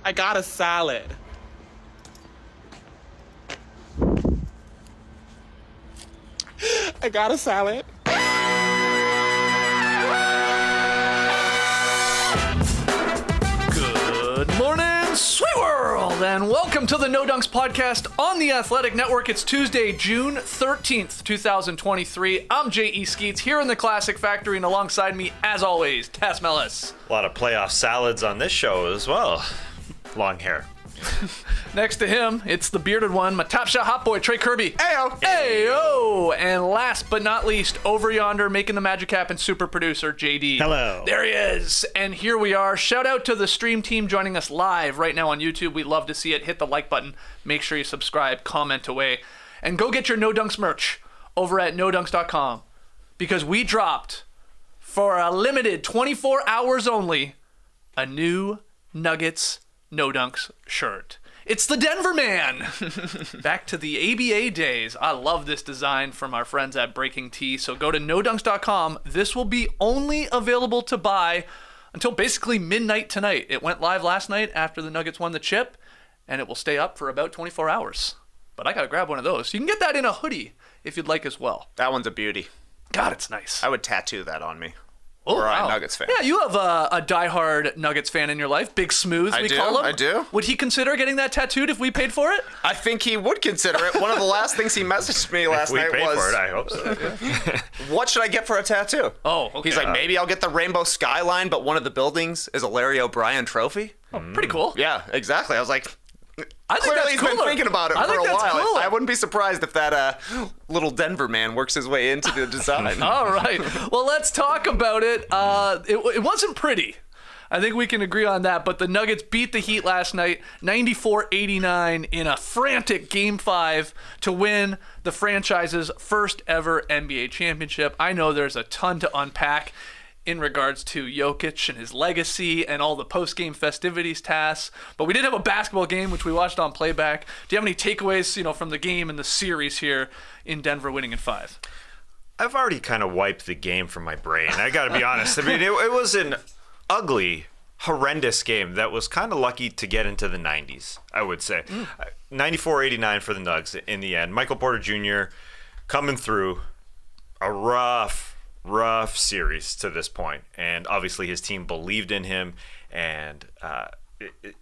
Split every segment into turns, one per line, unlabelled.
I got a salad. I got a salad.
Good morning, sweet world, and welcome to the No Dunks podcast on the Athletic Network. It's Tuesday, June 13th, 2023. I'm J.E. Skeets here in the Classic Factory, and alongside me, as always, Tess Mellis.
A lot of playoff salads on this show as well. Long hair.
Next to him, it's the bearded one, my top shot hot boy, Trey Kirby.
Ayo.
Ayo! And last but not least, over yonder, making the magic happen, super producer, JD.
Hello.
There he is. And here we are. Shout out to the stream team joining us live right now on YouTube. We'd love to see it. Hit the like button. Make sure you subscribe, comment away. And go get your No Dunks merch over at nodunks.com. Because we dropped, for a limited 24 hours only, a new Nuggets No Dunks shirt. It's the Denver Man. Back to the ABA days. I love this design from our friends at Breaking Tea. So go to nodunks.com. This will be only available to buy until basically midnight tonight. It went live last night after the Nuggets won the chip, and it will stay up for about 24 hours. But I got to grab one of those. You can get that in a hoodie if you'd like as well.
That one's a beauty.
God, it's nice.
I would tattoo that on me.
Oh,
or
wow.
a Nuggets fan.
Yeah, you have a diehard Nuggets fan in your life. Big Smooth, we call him.
I do.
Would he consider getting that tattooed if we paid for it?
I think he would consider it. One of the last things he messaged me last night
If we pay
was,
for it, I hope so.
what should I get for a tattoo?
Oh, okay.
He's like, maybe I'll get the rainbow skyline, but one of the buildings is a Larry O'Brien trophy.
Oh, pretty cool.
Yeah, exactly. I was like,
I think
clearly
that's
he's been
cooler.
thinking about it
I
for
think
a
that's
while.
cooler.
I wouldn't be surprised if that little Denver man works his way into the design.
All right. Well, let's talk about it. It wasn't pretty. I think we can agree on that. But the Nuggets beat the Heat last night, 94-89, in a frantic Game 5 to win the franchise's first ever NBA championship. I know there's a ton to unpack in regards to Jokic and his legacy and all the post-game festivities tasks. But we did have a basketball game, which we watched on playback. Do you have any takeaways, from the game and the series here in Denver winning in 5?
I've already kind of wiped the game from my brain. I got to be honest. I mean, it was an ugly, horrendous game that was kind of lucky to get into the 90s, I would say. 94-89 for the Nugs in the end. Michael Porter Jr. coming through a rough series to this point, and obviously his team believed in him, and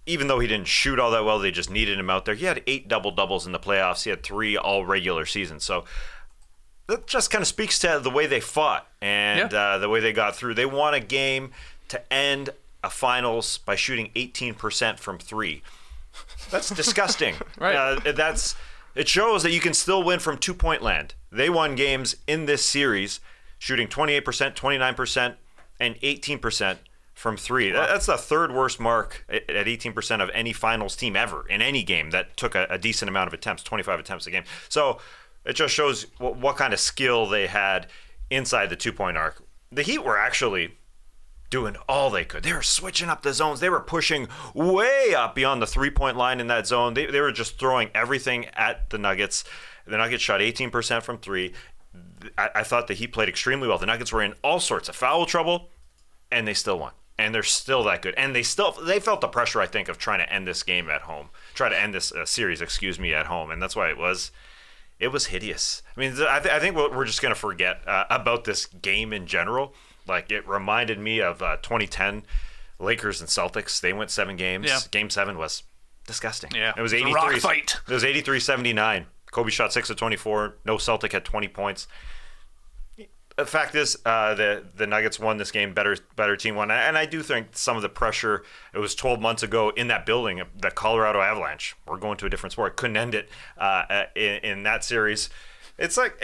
even though he didn't shoot all that well, they just needed him out there. He had 8 double-doubles in the playoffs. He had 3 all regular seasons, so that just kind of speaks to the way they fought and the way they got through. They won a game to end a finals by shooting 18% from 3. That's disgusting.
Right.
It shows that you can still win from 2-point land. They won games in this series shooting 28%, 29%, and 18% from 3.
Wow.
That's the third worst mark at 18% of any finals team ever in any game that took a decent amount of attempts, 25 attempts a game. So it just shows what kind of skill they had inside the 2-point arc. The Heat were actually doing all they could. They were switching up the zones. They were pushing way up beyond the 3-point line in that zone. They were just throwing everything at the Nuggets. The Nuggets shot 18% from 3. I thought the Heat played extremely well. The Nuggets were in all sorts of foul trouble, and they still won. And they're still that good. And they felt the pressure, I think, of trying to end this game at home. Try to end this series, at home. And that's why it was hideous. I mean, I think we're just going to forget about this game in general. Like, it reminded me of 2010 Lakers and Celtics. They went 7 games.
Yeah.
Game 7 was disgusting.
Yeah,
it was
a
83.
rock fight.
It was 83-79. Kobe shot 6 of 24. No Celtic had 20 points. The fact is, the Nuggets won this game. Better team won. And I do think some of the pressure, it was 12 months ago in that building, the Colorado Avalanche, we're going to a different sport, couldn't end it in that series. It's like,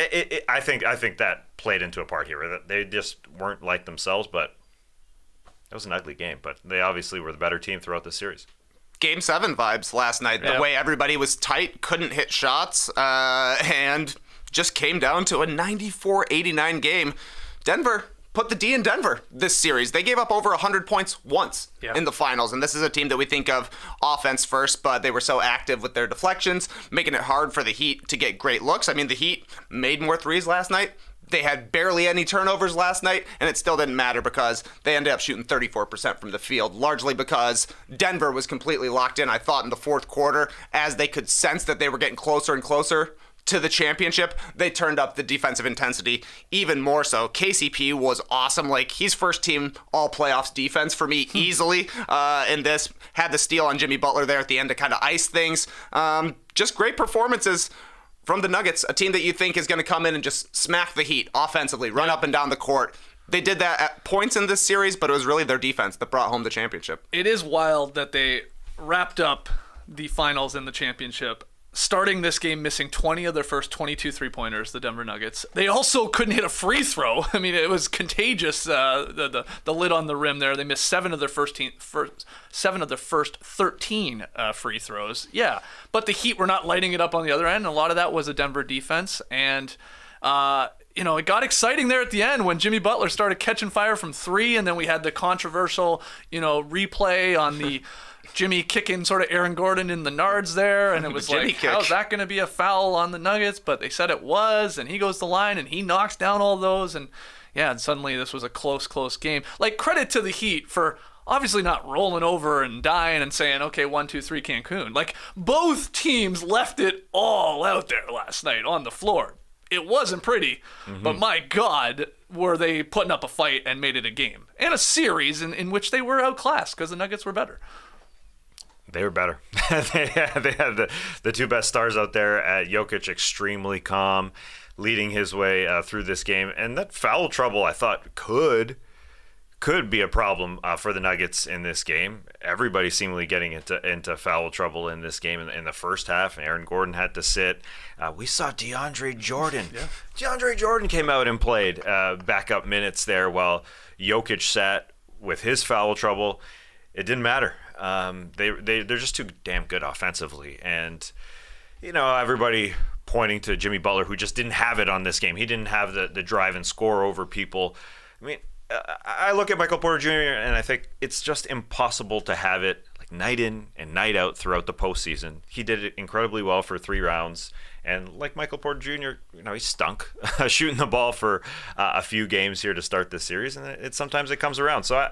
I think that played into a part here. That they just weren't like themselves, but it was an ugly game. But they obviously were the better team throughout the series.
Game 7 vibes last night. The way everybody was tight, couldn't hit shots, and just came down to a 94-89 game. Denver put the D in Denver this series. They gave up over 100 points once in the finals, and this is a team that we think of offense first, but they were so active with their deflections, making it hard for the Heat to get great looks. I mean, the Heat made more threes last night They had barely any turnovers last night, and it still didn't matter because they ended up shooting 34% from the field, largely because Denver was completely locked in, I thought, in the fourth quarter. As they could sense that they were getting closer and closer to the championship, they turned up the defensive intensity even more so. KCP was awesome. Like, he's first team all playoffs defense for me easily in this. Had the steal on Jimmy Butler there at the end to kind of ice things. Just great performances from the Nuggets, a team that you think is going to come in and just smack the Heat offensively, run up and down the court. They did that at points in this series, but it was really their defense that brought home the championship.
It is wild that they wrapped up the finals in the championship, starting this game missing 20 of their first 22 three-pointers, the Denver Nuggets. They also couldn't hit a free throw. I mean, it was contagious, the lid on the rim there. They missed seven of their first 13 free throws. Yeah, but the Heat were not lighting it up on the other end. A lot of that was a Denver defense, and it got exciting there at the end when Jimmy Butler started catching fire from three, and then we had the controversial, replay on the Jimmy kicking sort of Aaron Gordon in the nards there, and it was like, how's that going to be a foul on the Nuggets? But they said it was, and he goes to the line, and he knocks down all those, and suddenly this was a close game. Like, credit to the Heat for obviously not rolling over and dying and saying, okay, 1, 2, 3 Cancun. Like, both teams left it all out there last night on the floor. It wasn't pretty, but my God, were they putting up a fight and made it a game. And a series in which they were outclassed because the Nuggets were better.
They were better. They had the two best stars out there. Jokic extremely calm, leading his way through this game. And that foul trouble, I thought, could be a problem for the Nuggets in this game. Everybody seemingly getting into foul trouble in this game in the first half. Aaron Gordon had to sit. We saw DeAndre Jordan. Yeah. DeAndre Jordan came out and played backup minutes there while Jokic sat with his foul trouble. It didn't matter. They're just too damn good offensively. And, everybody pointing to Jimmy Butler, who just didn't have it on this game. He didn't have the drive and score over people. I mean, I look at Michael Porter Jr. and I think it's just impossible to have it like night in and night out throughout the postseason. He did it incredibly well for 3 rounds. And like Michael Porter Jr., he stunk shooting the ball for a few games here to start this series, and sometimes it comes around. So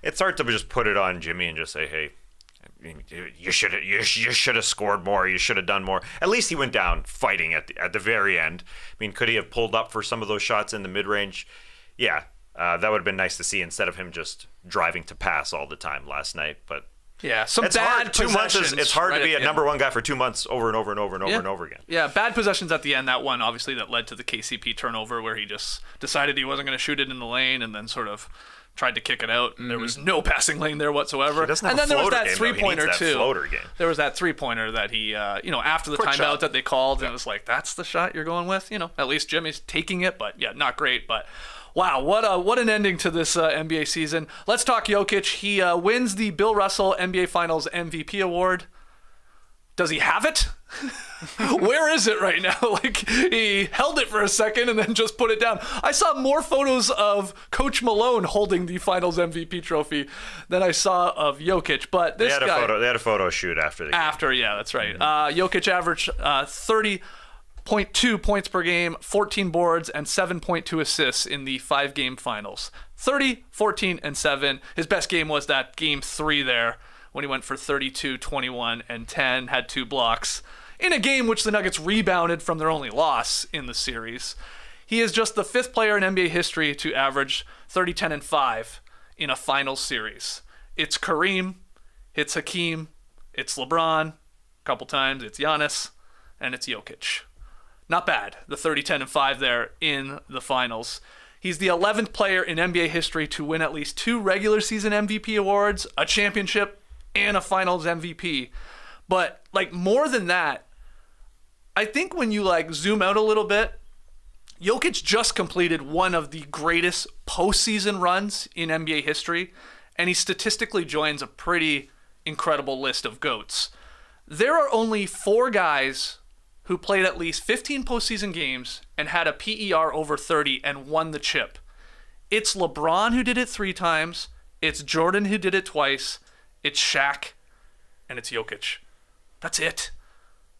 it's hard to just put it on Jimmy and just say, hey, you should have scored more, you should have done more. At least he went down fighting at the very end. I mean, could he have pulled up for some of those shots in the mid-range? Yeah, that would have been nice to see instead of him just driving to pass all the time last night, but.
Yeah, some
it's
bad
hard. 2 months it's hard to be a number one guy for 2 months over and over and over and over and over again.
Yeah, bad possessions at the end. That one, obviously, that led to the KCP turnover where he just decided he wasn't going to shoot it in the lane and then sort of tried to kick it out. And there was no passing lane there whatsoever.
And then there was that three-pointer, too.
There was that three-pointer that he, after the timeout that they called, and it was like, that's the shot you're going with? At least Jimmy's taking it, but yeah, not great, but. Wow, what an ending to this NBA season. Let's talk Jokic. He wins the Bill Russell NBA Finals MVP award. Does he have it? Where is it right now? Like, he held it for a second and then just put it down. I saw more photos of Coach Malone holding the Finals MVP trophy than I saw of Jokic. But this guy...
They had a photo shoot after the game.
Yeah, that's right. Jokic averaged 30.2 points per game, 14 boards, and 7.2 assists in the 5-game finals. 30, 14, and 7. His best game was that game 3 there when he went for 32, 21, and 10, had 2 blocks. In a game which the Nuggets rebounded from their only loss in the series. He is just the 5th player in NBA history to average 30, 10, and 5 in a finals series. It's Kareem, it's Hakeem, it's LeBron, a couple times, it's Giannis, and it's Jokic. Not bad, the 30, 10, and 5 there in the finals. He's the 11th player in NBA history to win at least 2 regular season MVP awards, a championship, and a finals MVP. But, more than that, I think when you, zoom out a little bit, Jokic just completed one of the greatest postseason runs in NBA history, and he statistically joins a pretty incredible list of GOATs. There are only 4 guys who played at least 15 postseason games and had a PER over 30 and won the chip. It's LeBron who did it 3 times, it's Jordan who did it twice, it's Shaq, and it's Jokic. That's it.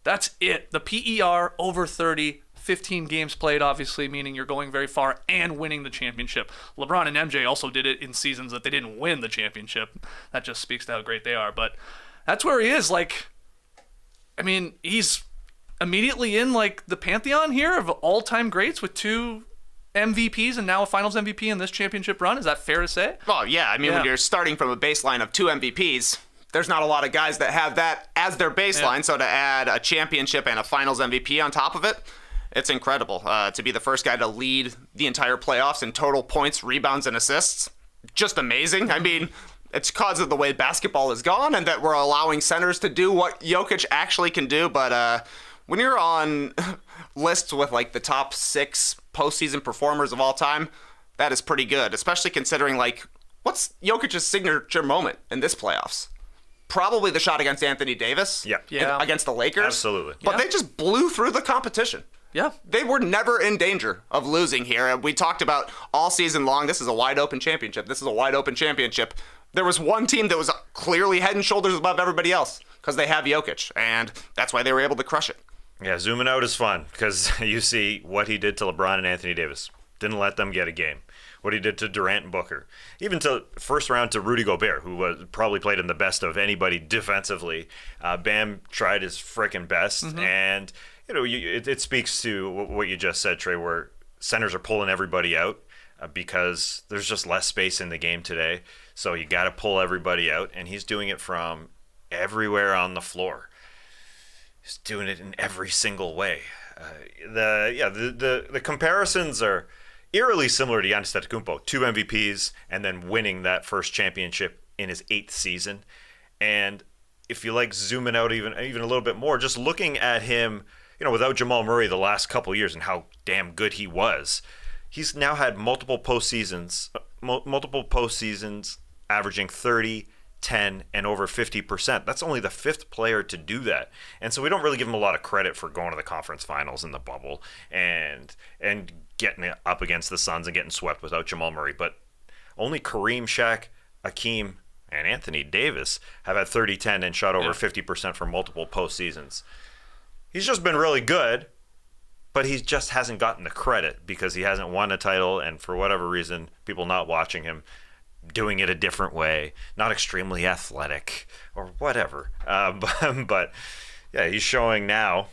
The PER over 30, 15 games played, obviously, meaning you're going very far and winning the championship. LeBron and MJ also did it in seasons that they didn't win the championship. That just speaks to how great they are. But that's where he is. Like, I mean, he's immediately in, like, the Pantheon here of all-time greats with 2 MVPs and now a Finals MVP in this championship run. Is that fair to say?
Well, yeah. I mean, when you're starting from a baseline of 2 MVPs, there's not a lot of guys that have that as their baseline. Yeah. So to add a championship and a Finals MVP on top of it, it's incredible. To be the first guy to lead the entire playoffs in total points, rebounds, and assists, just amazing. I mean, it's because of the way basketball has gone and that we're allowing centers to do what Jokic actually can do. But when you're on lists with like the top 6 postseason performers of all time, that is pretty good, especially considering like what's Jokic's signature moment in this playoffs? Probably the shot against Anthony Davis.
Yeah.
Against the Lakers.
Absolutely.
But they just blew through the competition.
Yeah.
They were never in danger of losing here. And we talked about all season long, this is a wide open championship. This is a wide open championship. There was one team that was clearly head and shoulders above everybody else because they have Jokic. And that's why they were able to crush it.
Yeah, zooming out is fun because you see what he did to LeBron and Anthony Davis. Didn't let them get a game. What he did to Durant and Booker. Even to first round to Rudy Gobert, who was probably played in the best of anybody defensively. Bam tried his frickin' best. Mm-hmm. And, you know, it speaks to what you just said, Trey, where centers are pulling everybody out because there's just less space in the game today. So you got to pull everybody out. And he's doing it from everywhere on the floor. He's doing it in every single way. The comparisons are eerily similar to Giannis Antetokounmpo, 2 MVPs and then winning that first championship in his 8th season. And if you like zooming out even a little bit more, just looking at him, you know, without Jamal Murray the last couple years and how damn good he was, he's now had multiple postseasons averaging 30, 10, and over 50%. That's only the 5th player to do that. And so we don't really give him a lot of credit for going to the conference finals in the bubble and getting it up against the Suns and getting swept without Jamal Murray. But only Kareem, Shaq, Hakeem, and Anthony Davis have had 30, 10, and shot over 50% for multiple postseasons. He's just been really good, but he just hasn't gotten the credit because he hasn't won a title, and for whatever reason, people not watching him, doing it a different way, not extremely athletic or whatever. But yeah, he's showing now,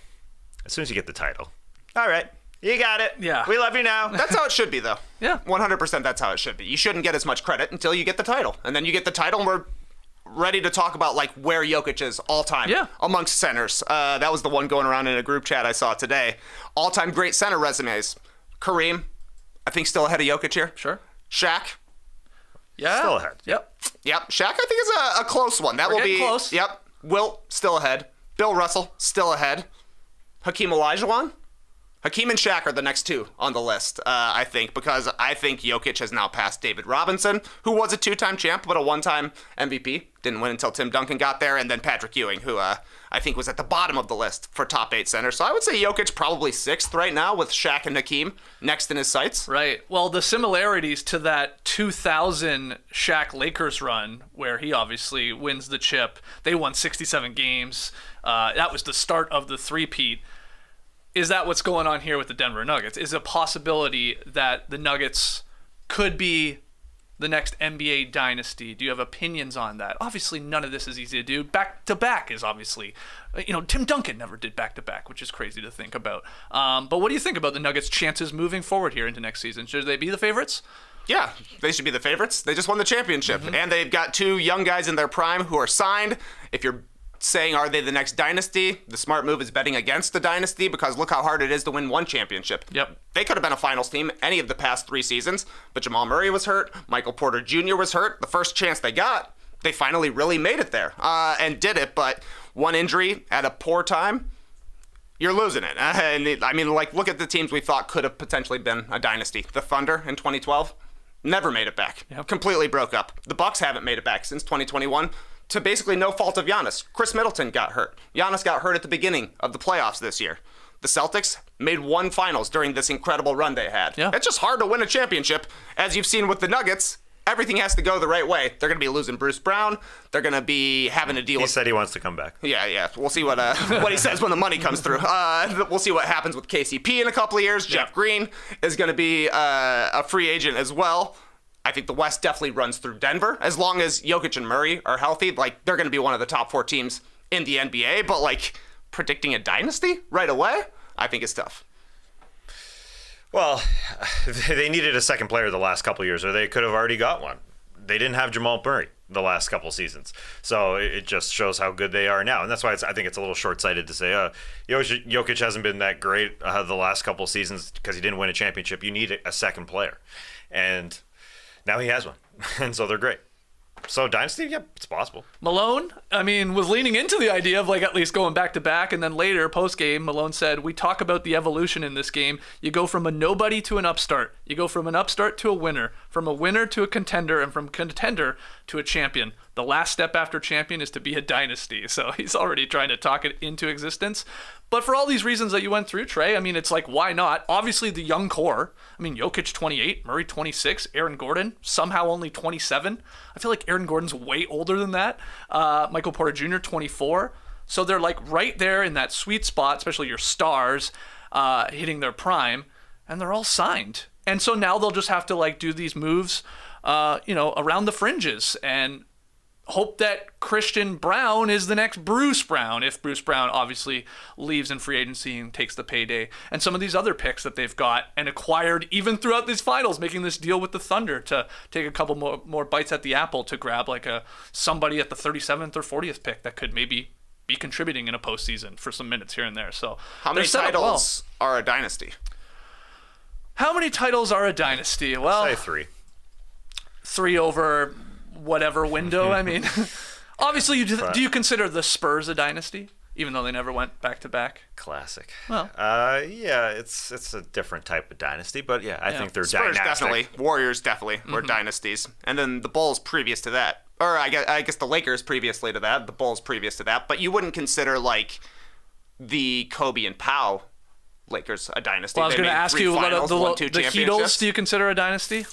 as soon as you get the title, all right, you got it.
Yeah.
We love you now. That's how it should be, though.
Yeah.
100% that's how it should be. You shouldn't get as much credit until you get the title. And then you get the title, and we're ready to talk about, like, where Jokic is all-time amongst centers. That was the one going around in a group chat I saw today. All-time great center resumes. Kareem, I think still ahead of Jokic here.
Sure.
Shaq.
Yeah.
Still ahead.
Yep.
Shaq, I think, is a close one. That will be
close.
Yep. Wilt, still ahead. Bill Russell, still ahead. Hakeem Olajuwon. Hakeem and Shaq are the next 2 on the list, I think, because I think Jokic has now passed David Robinson, who was a 2-time champ, but a 1-time MVP. Didn't win until Tim Duncan got there, and then Patrick Ewing, who I think was at the bottom of the list for top 8 centers. So I would say Jokic probably 6th right now with Shaq and Hakeem next in his sights.
Right. Well, the similarities to that 2000 Shaq Lakers run, where he obviously wins the chip, they won 67 games. That was the start of the three-peat. Is that what's going on here with the Denver Nuggets? Is it a possibility that the Nuggets could be the next NBA dynasty? Do you have opinions on that? Obviously, none of this is easy to do. Back-to-back is obviously, Tim Duncan never did back-to-back, which is crazy to think about. But what do you think about the Nuggets' chances moving forward here into next season? Should they be the favorites?
Yeah, they should be the favorites. They just won the championship. Mm-hmm. And they've got 2 young guys in their prime who are signed. If you're saying, are they the next dynasty? The smart move is betting against the dynasty because look how hard it is to win 1 championship.
Yep.
They could have been a finals team any of the past 3 seasons, but Jamal Murray was hurt. Michael Porter Jr. was hurt. The first chance they got, they finally really made it there and did it. But one injury at a poor time, you're losing it. And I mean, like, look at the teams we thought could have potentially been a dynasty. The Thunder in 2012 never made it back.
Yep.
Completely broke up. The Bucks haven't made it back since 2021. To basically no fault of Giannis. Chris Middleton got hurt. Giannis got hurt at the beginning of the playoffs this year. The Celtics made 1 finals during this incredible run they had.
Yeah.
It's just hard to win a championship, as you've seen with the Nuggets everything has to go the right way. They're going to be losing Bruce Brown. They're going to be having to deal with...
He said he wants to come back.
Yeah. We'll see what he says when the money comes through. We'll see what happens with KCP in a couple of years. Jeff Green is going to be a free agent as well. I think the West definitely runs through Denver. As long as Jokic and Murray are healthy, like, they're going to be one of the top 4 teams in the NBA. But, like, predicting a dynasty right away, I think is tough.
Well, they needed a second player the last couple of years, or they could have already got one. They didn't have Jamal Murray the last couple of seasons. So it just shows how good they are now. And that's why I think it's a little short-sighted to say, Jokic hasn't been that great the last couple of seasons because he didn't win a championship. You need a second player. And now he has one. And so they're great. So dynasty, yeah, it's possible.
Malone, was leaning into the idea of like at least going back to back, and then later post game, Malone said, "We talk about the evolution in this game. You go from a nobody to an upstart. You go from an upstart to a winner, from a winner to a contender, and from contender to a champion. The last step after champion is to be a dynasty." So he's already trying to talk it into existence. But for all these reasons that you went through, Trey, it's like, why not? Obviously, the young core. Jokic 28, Murray 26, Aaron Gordon somehow only 27. I feel like Aaron Gordon's way older than that. Michael Porter Jr. 24. So they're like right there in that sweet spot, especially your stars hitting their prime, and they're all signed. And so now they'll just have to like do these moves, around the fringes and hope that Christian Brown is the next Bruce Brown, if Bruce Brown obviously leaves in free agency and takes the payday, and some of these other picks that they've got and acquired even throughout these finals, making this deal with the Thunder to take a couple more bites at the apple to grab like somebody at the 37th or 40th pick that could maybe be contributing in a postseason for some minutes here and there. So
how many titles are a dynasty?
How many titles are a dynasty? Well,
say 3.
3 over whatever window. Obviously, do you consider the Spurs a dynasty, even though they never went back to back?
Classic.
Well,
yeah, it's a different type of dynasty, but yeah, I think they're
Spurs
dynastic.
Definitely, Warriors definitely were dynasties, and then the Bulls previous to that, or I guess the Lakers previously to that, the Bulls previous to that. But you wouldn't consider like the Kobe and Powell Lakers a dynasty.
Well, I was going to ask you, the Heatles, do you consider a dynasty?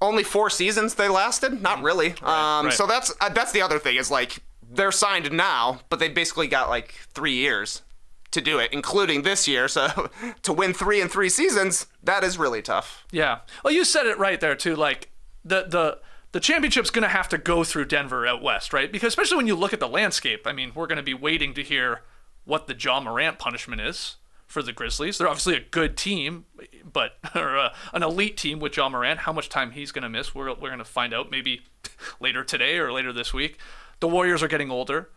Only 4 seasons they lasted? Not really.
Right.
So that's the other thing is like they're signed now, but they basically got like 3 years to do it, including this year. So to win 3 in 3 seasons, that is really tough.
Yeah. Well, you said it right there too. Like the championship's going to have to go through Denver out west, right? Because especially when you look at the landscape, we're going to be waiting to hear what the Ja Morant punishment is for the Grizzlies. They're obviously a good team, but an elite team with Ja Morant. How much time he's going to miss, we're going to find out maybe later today or later this week. The Warriors are getting older.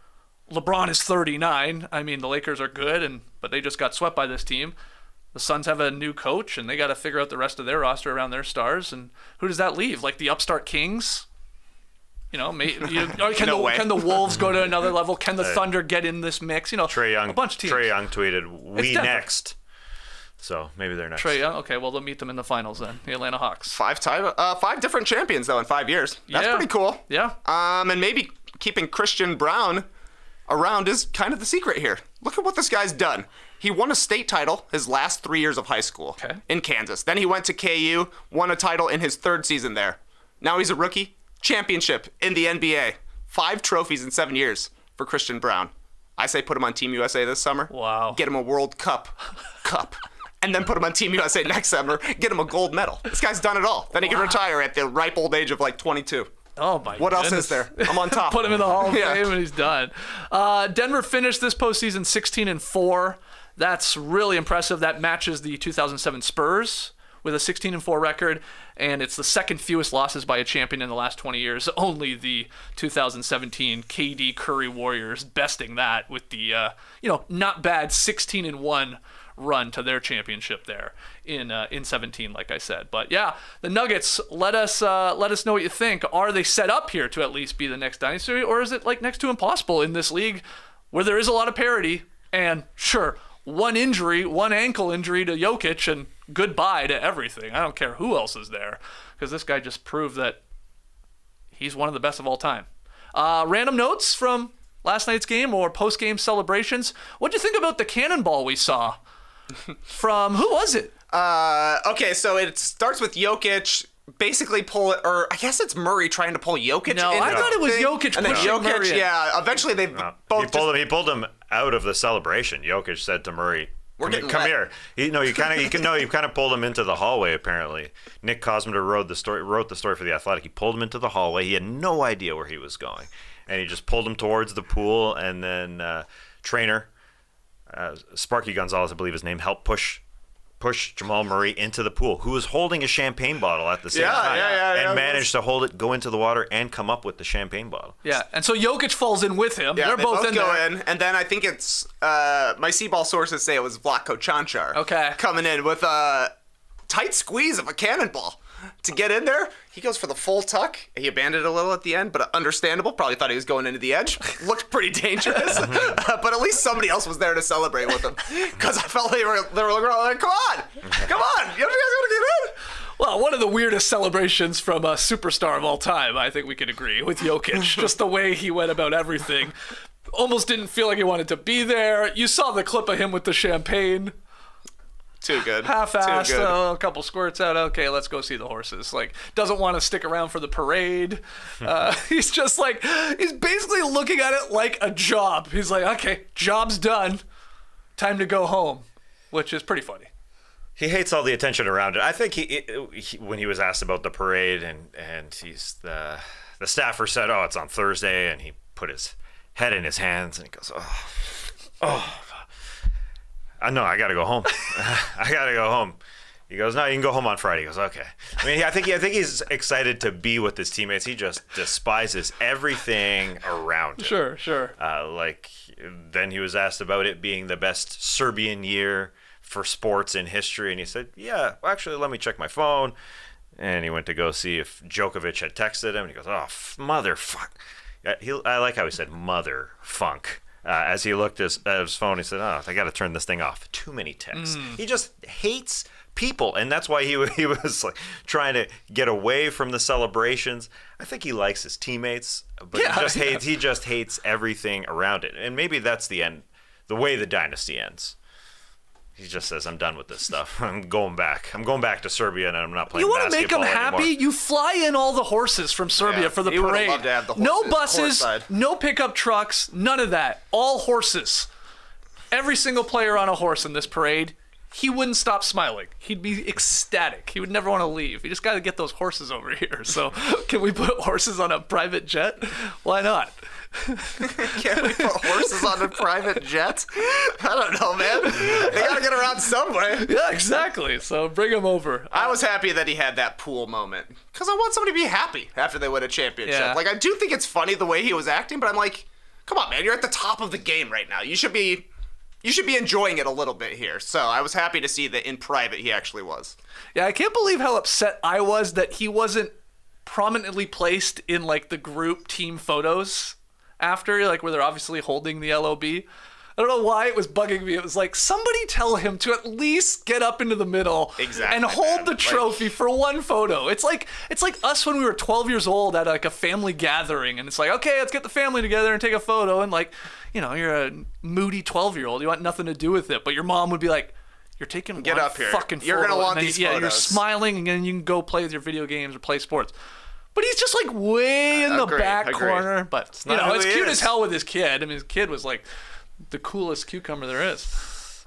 LeBron is 39. The Lakers are good, but they just got swept by this team. The Suns have a new coach, and they got to figure out the rest of their roster around their stars. And who does that leave? Like the upstart Kings? Can the Wolves go to another level? Can the Thunder get in this mix?
Trae Young,
a bunch of teams.
Trae Young tweeted, "We next." So maybe they're next.
Trae Young, okay, well they'll meet them in the finals then. The Atlanta Hawks.
5 different champions though in 5 years. That's pretty cool.
Yeah.
And maybe keeping Christian Brown around is kind of the secret here. Look at what this guy's done. He won a state title his last 3 years of high school in Kansas. Then he went to KU, won a title in his 3rd season there. Now he's a rookie. Championship in the NBA. 5 trophies in 7 years for Christian Brown. I say put him on Team USA this summer.
Wow.
Get him a World Cup. And then put him on Team USA next summer. Get him a gold medal. This guy's done it all. Then he can retire at the ripe old age of like 22.
Oh my
What
goodness.
else is there? I'm on top.
Put him in the Hall of Fame and he's done. Denver finished this postseason 16-4. That's really impressive. That matches the 2007 Spurs with a 16-4 record, and it's the second fewest losses by a champion in the last 20 years. Only the 2017 KD Curry Warriors besting that with the not bad 16-1 run to their championship there in 17, like I said. But yeah, the Nuggets, let us know what you think. Are they set up here to at least be the next dynasty, or is it like next to impossible in this league where there is a lot of parity? And sure, one ankle injury to Jokic, and goodbye to everything. I don't care who else is there, because this guy just proved that he's one of the best of all time. Random notes from last night's game or post-game celebrations. What do you think about the cannonball we saw from, who was it?
Okay, so it starts with Jokic basically pull it, or I guess it's Murray trying to pull Jokic.
No, I thought it was Jokic
and then
pushing
Jokic,
Murray in.
yeah. Eventually, they both
he pulled him out of the celebration. Jokic said to Murray,
We're getting
come
wet."
here. You kind of pulled him into the hallway. Apparently, Nick Cosmonder wrote the story for The Athletic. He pulled him into the hallway. He had no idea where he was going, and he just pulled him towards the pool. And then trainer Sparky Gonzalez, I believe his name, helped push Jamal Murray into the pool, who was holding a champagne bottle at the same time, and managed to hold it, go into the water, and come up with the champagne bottle.
Yeah, and so Jokic falls in with him.
Yeah,
They're
they
both in
go
there.
in, and then I think it's my C-ball sources say it was Vlatko Čančar.
Okay.
Coming in with a tight squeeze of a cannonball to get in there. He goes for the full tuck. He abandoned it a little at the end, but understandable. Probably thought he was going into the edge. Looked pretty dangerous, but at least somebody else was there to celebrate with him. Because I felt they were like, come on, you guys want to get in?
Well, one of the weirdest celebrations from a superstar of all time, I think we could agree, with Jokic. Just the way he went about everything. Almost didn't feel like he wanted to be there. You saw the clip of him with the champagne.
Too good.
Half-assed,
Too good.
a couple squirts out. Okay, let's go see the horses. Like, doesn't want to stick around for the parade. He's just like, he's basically looking at it like a job. He's like, okay, job's done. Time to go home, which is pretty funny.
He hates all the attention around it. I think he when he was asked about the parade, and the staffer said, "Oh, it's on Thursday," and he put his head in his hands and he goes, "Oh, I know, I gotta go home. I gotta go home." He goes, "No, you can go home on Friday." He goes, "Okay." I mean, I think he's excited to be with his teammates. He just despises everything around him.
Sure.
Then he was asked about it being the best Serbian year for sports in history, and he said, "Yeah, actually, let me check my phone." And he went to go see if Djokovic had texted him, and he goes, "Oh, motherfuck." I like how he said "mother funk." As he looked at his phone, he said, "Oh, I got to turn this thing off. Too many texts." He just hates people, and that's why he was like trying to get away from the celebrations. I think he likes his teammates, but he just hates everything around it. And maybe that's the end, the way the dynasty ends. He just says, "I'm done with this stuff. I'm going back. I'm going back to Serbia, and I'm not playing basketball anymore."
You want to make him happy? You fly in all the horses from Serbia for the
he would've
parade.
loved to have the
No
horses
buses,
courtside.
no pickup trucks, none of that. All horses. Every single player on a horse in this parade. He wouldn't stop smiling. He'd be ecstatic. He would never want to leave. You just got to get those horses over here. So, can we put horses on a private jet? Why not?
Can't we put horses on a private jet? I don't know, man. They gotta get around some way.
Yeah, exactly. So bring him over.
I was happy that he had that pool moment because I want somebody to be happy after they win a championship.
Yeah.
Like, I do think it's funny the way he was acting, but I'm like, come on, man, you're at the top of the game right now. You should be enjoying it a little bit here. So I was happy to see that in private he actually was.
Yeah, I can't believe how upset I was that he wasn't prominently placed in like the group team photos after, like where they're obviously holding the LOB. I don't know why it was bugging me. It was like, somebody tell him to at least get up into the middle and hold the trophy for one photo. It's like us when we were 12 years old at like a family gathering, and it's like, okay, let's get the family together and take a photo, and like, you know, you're a moody 12-year-old, you want nothing to do with it, but your mom would be like, "You're taking
Get
one
up here.
fucking photo."
You're gonna want
and then,
these
yeah, you're
photos.
smiling, and then you can go play with your video games or play sports. But he's just like way in the back corner. But you know, it's cute as hell with his kid. I mean, his kid was like the coolest cucumber there is.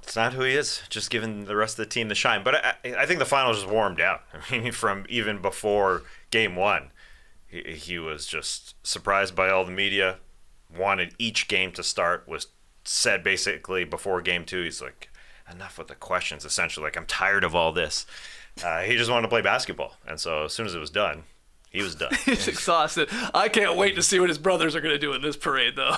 It's not who he is, just giving the rest of the team the shine. But I think the finals just wore him down. I mean, from even before game one, he was just surprised by all the media, wanted each game to start, was said basically before game two, he's like, enough with the questions, essentially. Like, I'm tired of all this. He just wanted to play basketball. And so as soon as it was done, he was done.
He's exhausted. I can't wait to see what his brothers are going to do in this parade, though.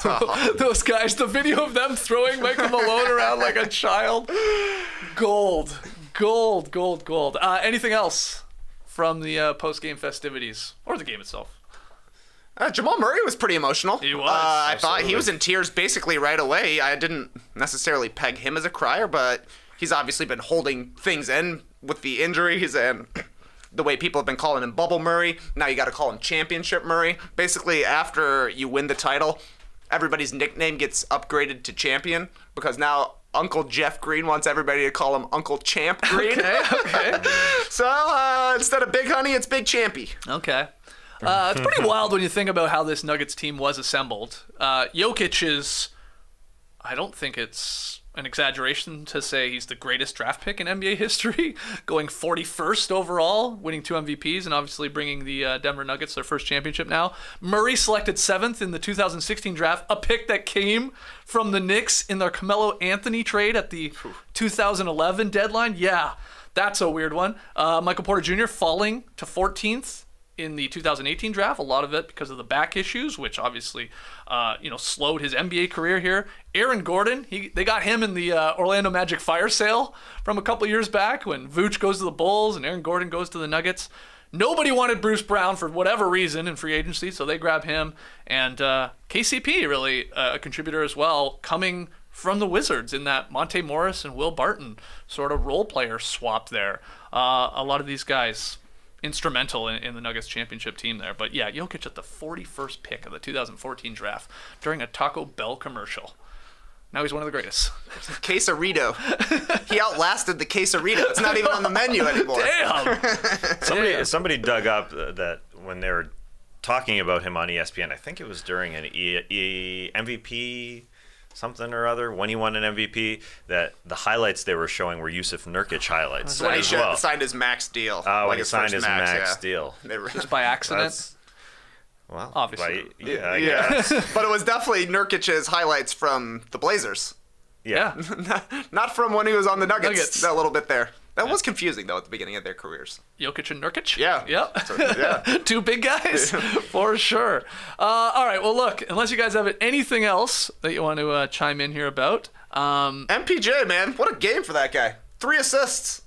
Those guys, the video of them throwing Michael Malone around like a child. Gold. Anything else from the post-game festivities or the game itself?
Jamal Murray was pretty emotional.
He was.
I thought he was in tears basically right away. I didn't necessarily peg him as a crier, but he's obviously been holding things in with the injuries and the way people have been calling him Bubble Murray. Now you got to call him Championship Murray. Basically, after you win the title, everybody's nickname gets upgraded to champion because now Uncle Jeff Green wants everybody to call him Uncle Champ Green.
Okay.
So instead of Big Honey, it's Big Champy.
Okay. It's pretty wild when you think about how this Nuggets team was assembled. Jokic is, I don't think it's an exaggeration to say he's the greatest draft pick in NBA history, going 41st overall, winning 2 MVPs, and obviously bringing the Denver Nuggets their first championship now. Murray selected 7th in the 2016 draft, a pick that came from the Knicks in their Carmelo Anthony trade at the 2011 deadline. Yeah, that's a weird one. Michael Porter Jr. falling to 14th in the 2018 draft, a lot of it because of the back issues, which obviously, slowed his NBA career here. Aaron Gordon, they got him in the Orlando Magic fire sale from a couple years back when Vooch goes to the Bulls and Aaron Gordon goes to the Nuggets. Nobody wanted Bruce Brown for whatever reason in free agency, so they grab him. And KCP, really a contributor as well, coming from the Wizards in that Monte Morris and Will Barton sort of role player swap there. A lot of these guys instrumental in the Nuggets championship team there. But yeah, Jokic at the 41st pick of the 2014 draft during a Taco Bell commercial. Now he's one of the greatest.
Quesarito. He outlasted the quesarito. It's not even on the menu anymore.
Damn.
Somebody dug up that when they were talking about him on ESPN, I think it was during an MVP something or other, when he won an MVP, that the highlights they were showing were Yusuf Nurkic highlights.
When he
as well.
signed his max deal.
When he signed his max deal.
Just by accident?
Well,
obviously.
I guess.
But it was definitely Nurkic's highlights from the Blazers.
Yeah.
Not from when he was on the Nuggets. That little bit there. That was confusing, though, at the beginning of their careers.
Jokic and Nurkic?
Yeah.
Yep.
So, yeah.
2 big guys, for sure. All right, well, look, unless you guys have anything else that you want to chime in here about.
MPJ, man, what a game for that guy. 3 assists.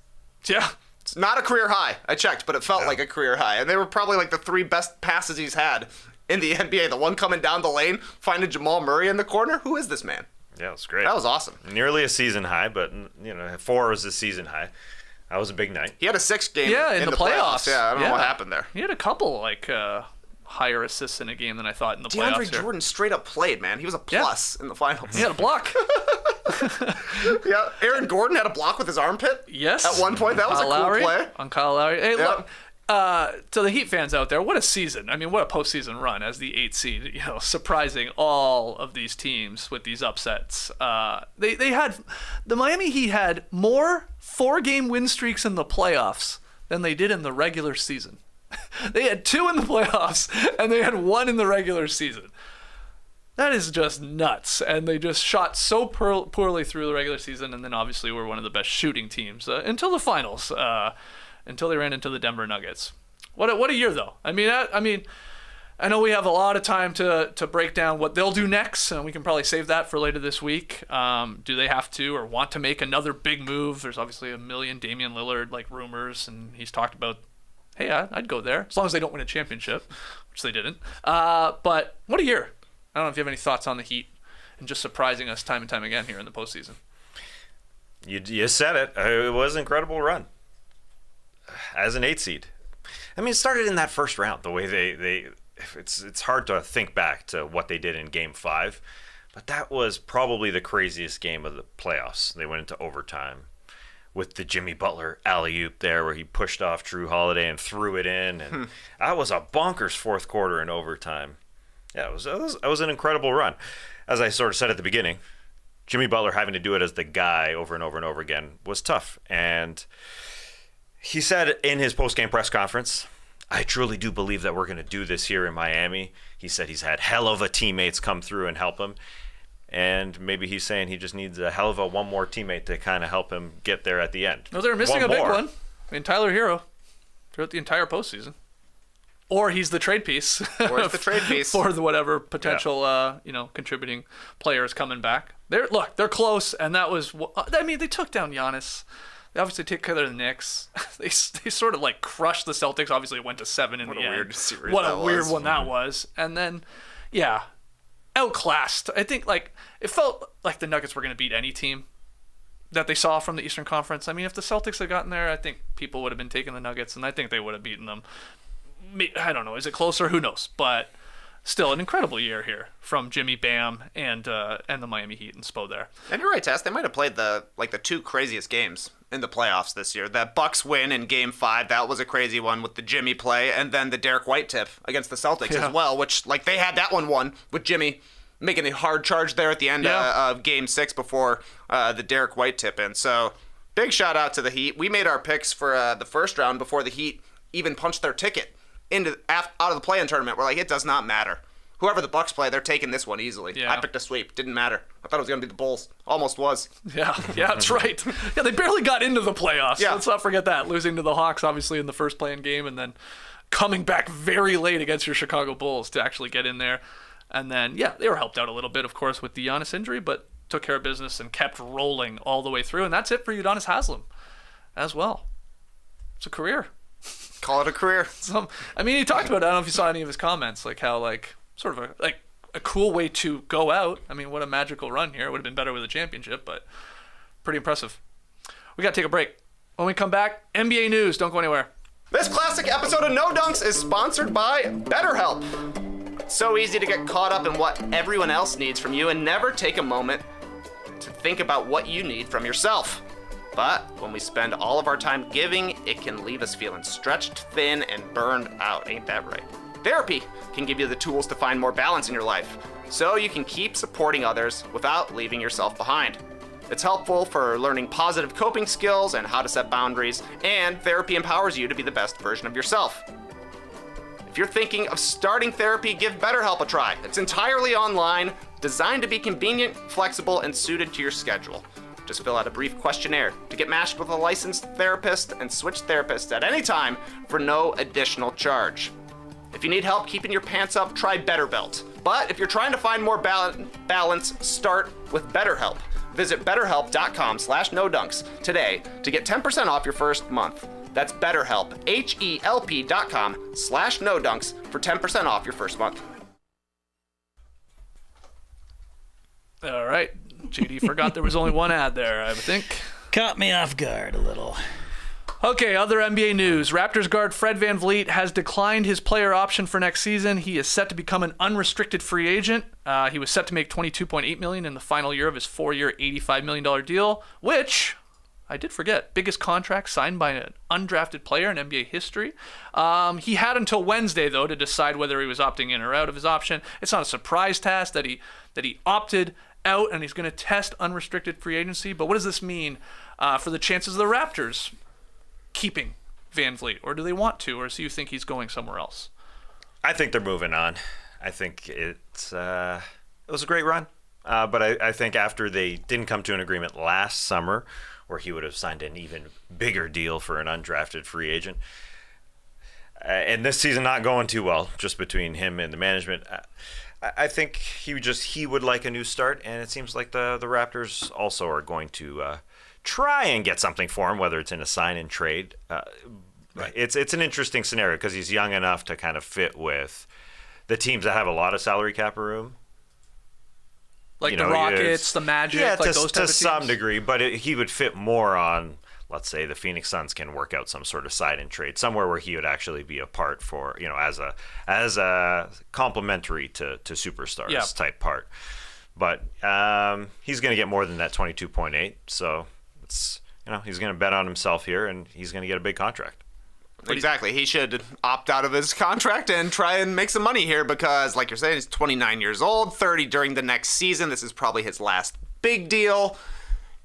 Yeah.
It's not a career high. I checked, but it felt like a career high. And they were probably like the 3 best passes he's had in the NBA. The one coming down the lane, finding Jamal Murray in the corner. Who is this man?
Yeah, it was great.
That was awesome.
Nearly a season high, but 4 was a season high. That was a big night.
He had a 6th game
in the playoffs.
Yeah, I don't know what happened there.
He had a couple higher assists in a game than I thought in the playoffs.
DeAndre Jordan straight up played, man. He was a plus in the finals.
He had a block.
Yeah, Aaron Gordon had a block with his armpit.
Yes.
At one point, that was a cool play.
On Kyle Lowry. Hey, look. To the Heat fans out there, what a season. I mean, what a postseason run as the 8th seed, surprising all of these teams with these upsets. They had, the Miami Heat had more 4-game win streaks in the playoffs than they did in the regular season. They had 2 in the playoffs, and they had 1 in the regular season. That is just nuts. And they just shot so poorly through the regular season, and then obviously were one of the best shooting teams until the finals. Until they ran into the Denver Nuggets. What a year, though. I mean, I know we have a lot of time to break down what they'll do next, and we can probably save that for later this week. Do they have to or want to make another big move? There's obviously a million Damian Lillard rumors, and he's talked about, hey, I'd go there as long as they don't win a championship, which they didn't. But what a year! I don't know if you have any thoughts on the Heat and just surprising us time and time again here in the postseason.
You said it. It was an incredible run. As an 8 seed. I mean, it started in that first round, the way it's hard to think back to what they did in Game 5, but that was probably the craziest game of the playoffs. They went into overtime with the Jimmy Butler alley-oop there where he pushed off Drew Holiday and threw it in, and that was a bonkers fourth quarter in overtime. Yeah, it was an incredible run. As I sort of said at the beginning, Jimmy Butler having to do it as the guy over and over and over again was tough, and he said in his post-game press conference, I truly do believe that we're going to do this here in Miami. He said he's had hell of a teammates come through and help him. And maybe he's saying he just needs a hell of a one more teammate to kind of help him get there at the end.
No, they're missing a big one. I mean, Tyler Hero throughout the entire postseason. Or he's the trade piece.
Or it's the trade piece.
For the whatever potential, contributing players coming back. They're close, and that was, they took down Giannis. They obviously take care of the Knicks. They sort of crushed the Celtics. Obviously, it went to 7 in the end.
Weird series.
What a weird one that was. And then, outclassed. I think it felt like the Nuggets were going to beat any team that they saw from the Eastern Conference. I mean, if the Celtics had gotten there, I think people would have been taking the Nuggets, and I think they would have beaten them. I don't know. Is it closer? Who knows? But still an incredible year here from Jimmy, Bam, and the Miami Heat and Spo there.
And you're right, Tess. They might have played the two craziest games in the playoffs this year. That Bucks win in Game 5, that was a crazy one with the Jimmy play, and then the Derek White tip against the Celtics as well, which they had that one won with Jimmy making a hard charge there at the end of Game 6 before the Derek White tip in. So big shout out to the Heat. We made our picks for the first round before the Heat even punched their ticket out of the play-in tournament. We're like, it does not matter. Whoever the Bucks play, they're taking this one easily. Yeah. I picked a sweep. Didn't matter. I thought it was going to be the Bulls. Almost was.
Yeah, that's right. Yeah, they barely got into the playoffs. Yeah. Let's not forget that. Losing to the Hawks, obviously, in the first play-in game, and then coming back very late against your Chicago Bulls to actually get in there. And then, they were helped out a little bit, of course, with the Giannis injury, but took care of business and kept rolling all the way through. And that's it for Udonis Haslem as well. It's a career.
Call it a career.
He talked about it. I don't know if you saw any of his comments, how sort of a cool way to go out. What a magical run here. It would have been better with a championship, but pretty impressive. We got to take a break. When we come back, NBA news. Don't go anywhere.
This classic episode of No Dunks is sponsored by BetterHelp. It's so easy to get caught up in what everyone else needs from you and never take a moment to think about what you need from yourself. But when we spend all of our time giving, it can leave us feeling stretched thin and burned out. Ain't that right? Therapy can give you the tools to find more balance in your life, so you can keep supporting others without leaving yourself behind. It's helpful for learning positive coping skills and how to set boundaries, and therapy empowers you to be the best version of yourself. If you're thinking of starting therapy, give BetterHelp a try. It's entirely online, designed to be convenient, flexible, and suited to your schedule. Just fill out a brief questionnaire to get matched with a licensed therapist and switch therapists at any time for no additional charge. If you need help keeping your pants up, try BetterBelt. But if you're trying to find more balance, start with BetterHelp. Visit betterhelp.com/nodunks today to get 10% off your first month. That's BetterHelp, HELP.com/nodunks for 10% off your first month.
All right. JD forgot there was only one ad there, I think.
Caught me off guard a little.
Okay, other NBA news. Raptors guard Fred VanVleet has declined his player option for next season. He is set to become an unrestricted free agent. He was set to make $22.8 million in the final year of his 4-year, $85 million deal, which, I did forget, biggest contract signed by an undrafted player in NBA history. He had until Wednesday, though, to decide whether he was opting in or out of his option. It's not a surprise task that he opted out, and he's going to test unrestricted free agency. But what does this mean for the chances of the Raptors keeping VanVleet, or do they want to, or do you think he's going somewhere else?
I think they're moving on. I think it was a great run, but I think after they didn't come to an agreement last summer, where he would have signed an even bigger deal for an undrafted free agent, and this season not going too well, just between him and the management. I think he would like a new start, and it seems like the Raptors also are going to try and get something for him, whether it's in a sign and trade. Right. It's an interesting scenario because he's young enough to kind of fit with the teams that have a lot of salary cap room.
Like the Rockets, the Magic, those type of teams? To some
degree, but he would fit more on, let's say, the Phoenix Suns can work out some sort of sign and trade, somewhere where he would actually be a part for, as a complementary to superstars type part. But he's going to get more than that 22.8, so he's going to bet on himself here, and he's going to get a big contract.
Exactly. He should opt out of his contract and try and make some money here because, like you're saying, he's 29 years old, 30 during the next season. This is probably his last big deal.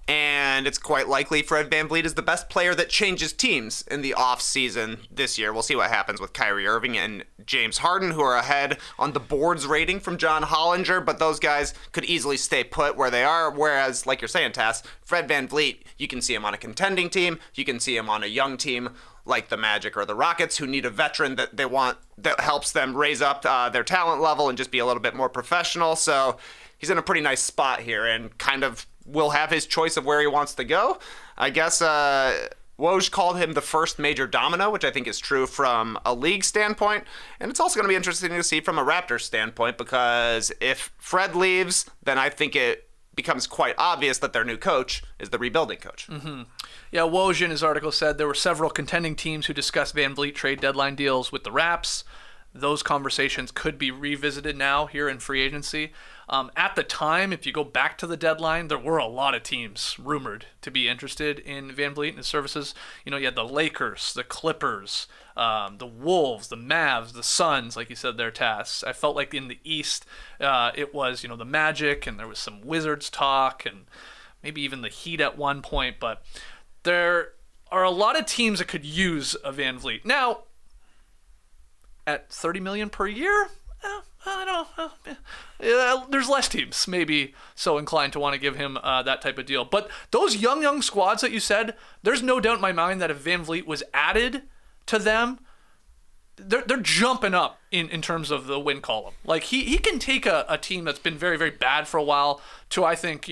And it's quite likely Fred VanVleet is the best player that changes teams in the offseason this year. We'll see what happens with Kyrie Irving and James Harden, who are ahead on the board's rating from John Hollinger, but those guys could easily stay put where they are. Whereas, like you're saying, Tass, Fred VanVleet, you can see him on a contending team. You can see him on a young team like the Magic or the Rockets, who need a veteran that they want that helps them raise up their talent level and just be a little bit more professional. So he's in a pretty nice spot here and kind of will have his choice of where he wants to go. I guess Woj called him the first major domino, which I think is true from a league standpoint. And it's also going to be interesting to see from a Raptors standpoint, because if Fred leaves, then I think it becomes quite obvious that their new coach is the rebuilding coach.
Mm-hmm. Yeah, Woj in his article said there were several contending teams who discussed VanVleet trade deadline deals with the Raps. those conversations could be revisited now here in free agency. At the time, if you go back to the deadline, there were a lot of teams rumored to be interested in VanVleet and his services. You had the Lakers, the Clippers, the Wolves, the Mavs, the Suns, like you said, their tasks. I felt like in the East, it was, the Magic, and there was some Wizards talk, and maybe even the Heat at one point. But there are a lot of teams that could use a VanVleet. Now, at $30 million per year, I don't know. There's less teams maybe so inclined to want to give him that type of deal. But those young squads that you said, there's no doubt in my mind that if VanVleet was added to them, they're jumping up in terms of the win column. Like he can take a team that's been very, very bad for a while to, I think,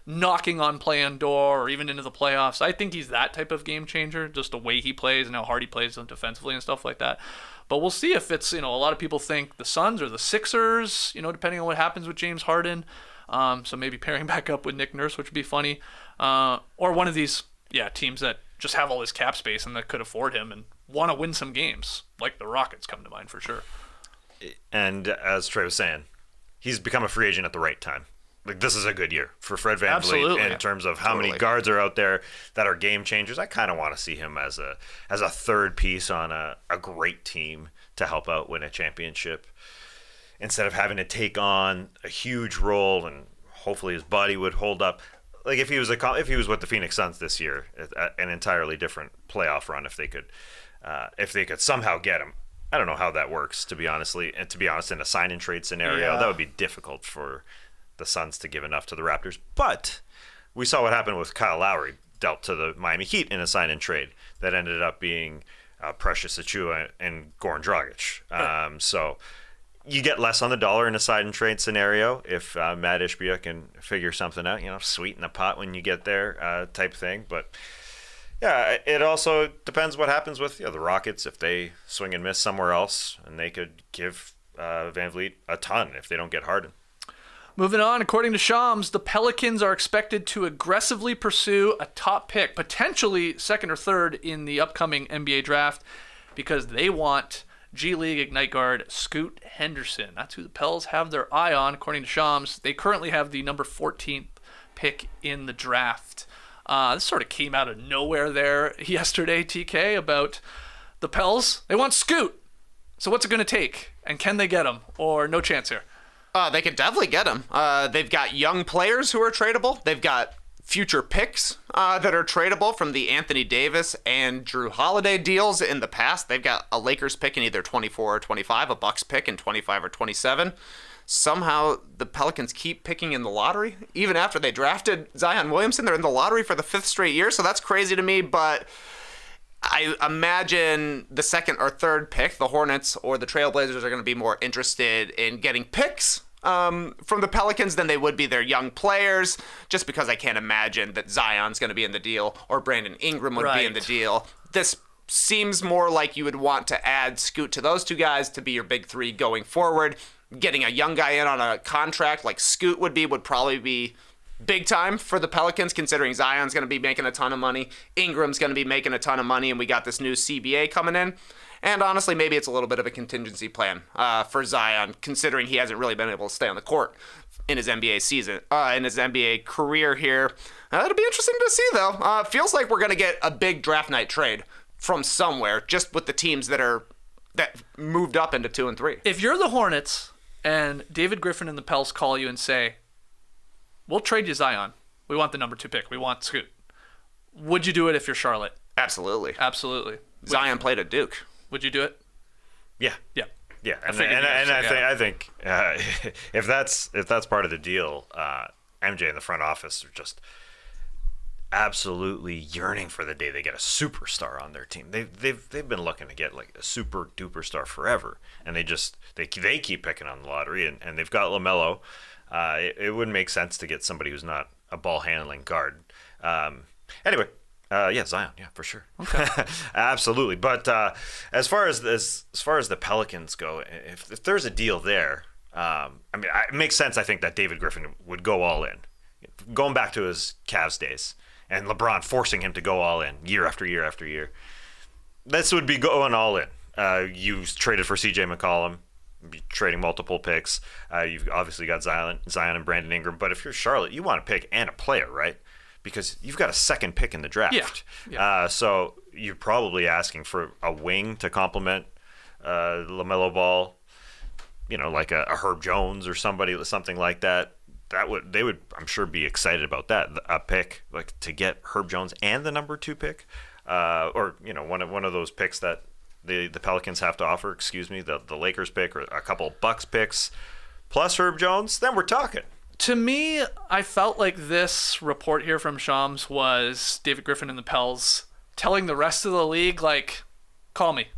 knocking on play-in door or even into the playoffs. I think he's that type of game changer, just the way he plays and how hard he plays defensively and stuff like that. But we'll see if it's, a lot of people think the Suns or the Sixers, depending on what happens with James Harden. So maybe pairing back up with Nick Nurse, which would be funny. Or one of these, teams that just have all this cap space and that could afford him and want to win some games, like the Rockets come to mind for sure.
And as Trey was saying, he's become a free agent at the right time. Like, this is a good year for Fred VanVleet in terms of how many guards are out there that are game changers. I kind of want to see him as a third piece on a great team to help out win a championship instead of having to take on a huge role, and hopefully his body would hold up. Like if he was with the Phoenix Suns this year, an entirely different playoff run if they could somehow get him. I don't know how that works, to be honest, in a sign and trade scenario, that would be difficult for the Suns to give enough to the Raptors. But we saw what happened with Kyle Lowry dealt to the Miami Heat in a sign and trade that ended up being Precious Achiuwa and Goran Dragic. So you get less on the dollar in a sign and trade scenario if Matt Ishbia can figure something out, sweeten the pot when you get there type thing. But yeah, it also depends what happens with the Rockets if they swing and miss somewhere else, and they could give VanVleet a ton if they don't get Harden.
Moving on, according to Shams, the Pelicans are expected to aggressively pursue a top pick, potentially second or third in the upcoming NBA draft, because they want G League Ignite guard Scoot Henderson. That's who the Pels have their eye on, according to Shams. They currently have the number 14th pick in the draft. This sort of came out of nowhere there yesterday, TK, about the Pels. They want Scoot. So what's it going to take? And can they get him? Or no chance here?
They could definitely get him. They've got young players who are tradable. They've got future picks that are tradable from the Anthony Davis and Drew Holiday deals in the past. They've got a Lakers pick in either 24 or 25, a Bucks pick in 25 or 27. Somehow the Pelicans keep picking in the lottery. Even after they drafted Zion Williamson, they're in the lottery for the 5th straight year, so that's crazy to me. But I imagine the second or third pick, the Hornets or the Trailblazers, are going to be more interested in getting picks from the Pelicans than they would be their young players, just because I can't imagine that Zion's going to be in the deal or Brandon Ingram would be in the deal. This seems more like you would want to add Scoot to those two guys to be your big three going forward. Getting a young guy in on a contract like Scoot would probably be big time for the Pelicans, considering Zion's going to be making a ton of money, Ingram's going to be making a ton of money, and we got this new CBA coming in. And honestly, maybe it's a little bit of a contingency plan for Zion, considering he hasn't really been able to stay on the court in his NBA season, in his NBA career here. It'll be interesting to see, though. Feels like we're going to get a big draft night trade from somewhere, just with the teams that moved up into 2 and 3.
If you're the Hornets and David Griffin and the Pels call you and say, we'll trade you Zion. We want the number 2 pick. We want Scoot. Would you do it if you're Charlotte?
Absolutely.
Absolutely.
Zion played at Duke.
Would you do it?
Yeah.
Yeah.
Yeah. I think if that's part of the deal, MJ and the front office are just absolutely yearning for the day they get a superstar on their team. They've been looking to get like a super duper star forever, and they keep picking on the lottery, and they've got LaMelo. It wouldn't make sense to get somebody who's not a ball handling guard. Anyway, Zion, for sure.
Okay.
Absolutely. But as far as the Pelicans go, if there's a deal there, it makes sense. I think that David Griffin would go all in, going back to his Cavs days, and LeBron forcing him to go all in year after year after year. This would be going all in. You traded for C.J. McCollum, trading multiple picks. You've obviously got Zion and Brandon Ingram. But if you're Charlotte, you want a pick and a player, right? Because you've got a second pick in the draft.
Yeah.
So you're probably asking for a wing to complement LaMelo Ball, like a Herb Jones or something like that. They would, I'm sure, be excited about that. A pick, like, to get Herb Jones and the number 2 pick, or one of those picks that the Pelicans have to offer. The Lakers pick or a couple of Bucks picks plus Herb Jones. Then we're talking.
To me, I felt like this report here from Shams was David Griffin and the Pels telling the rest of the league, like, call me,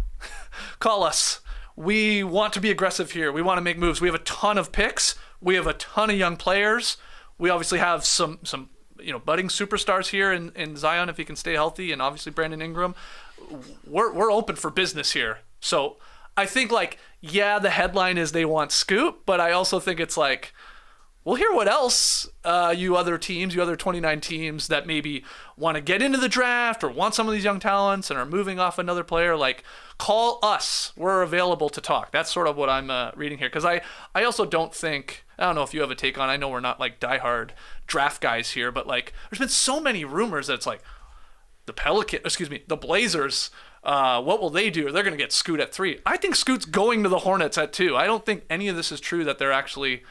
call us. We want to be aggressive here. We want to make moves. We have a ton of picks. We have a ton of young players. We obviously have some budding superstars here in Zion if he can stay healthy, and obviously Brandon Ingram. We're open for business here. So I think, like, yeah, the headline is they want Scoot, but I also think it's like, we'll hear what else you other 29 teams that maybe want to get into the draft or want some of these young talents and are moving off another player, like, call us. We're available to talk. That's sort of what I'm reading here. Because I also don't think, I don't know if you have a take on, I know we're not like diehard draft guys here, but like there's been so many rumors that it's like the Blazers, what will they do? They're going to get Scoot at 3. I think Scoot's going to the Hornets at 2. I don't think any of this is true that they're actually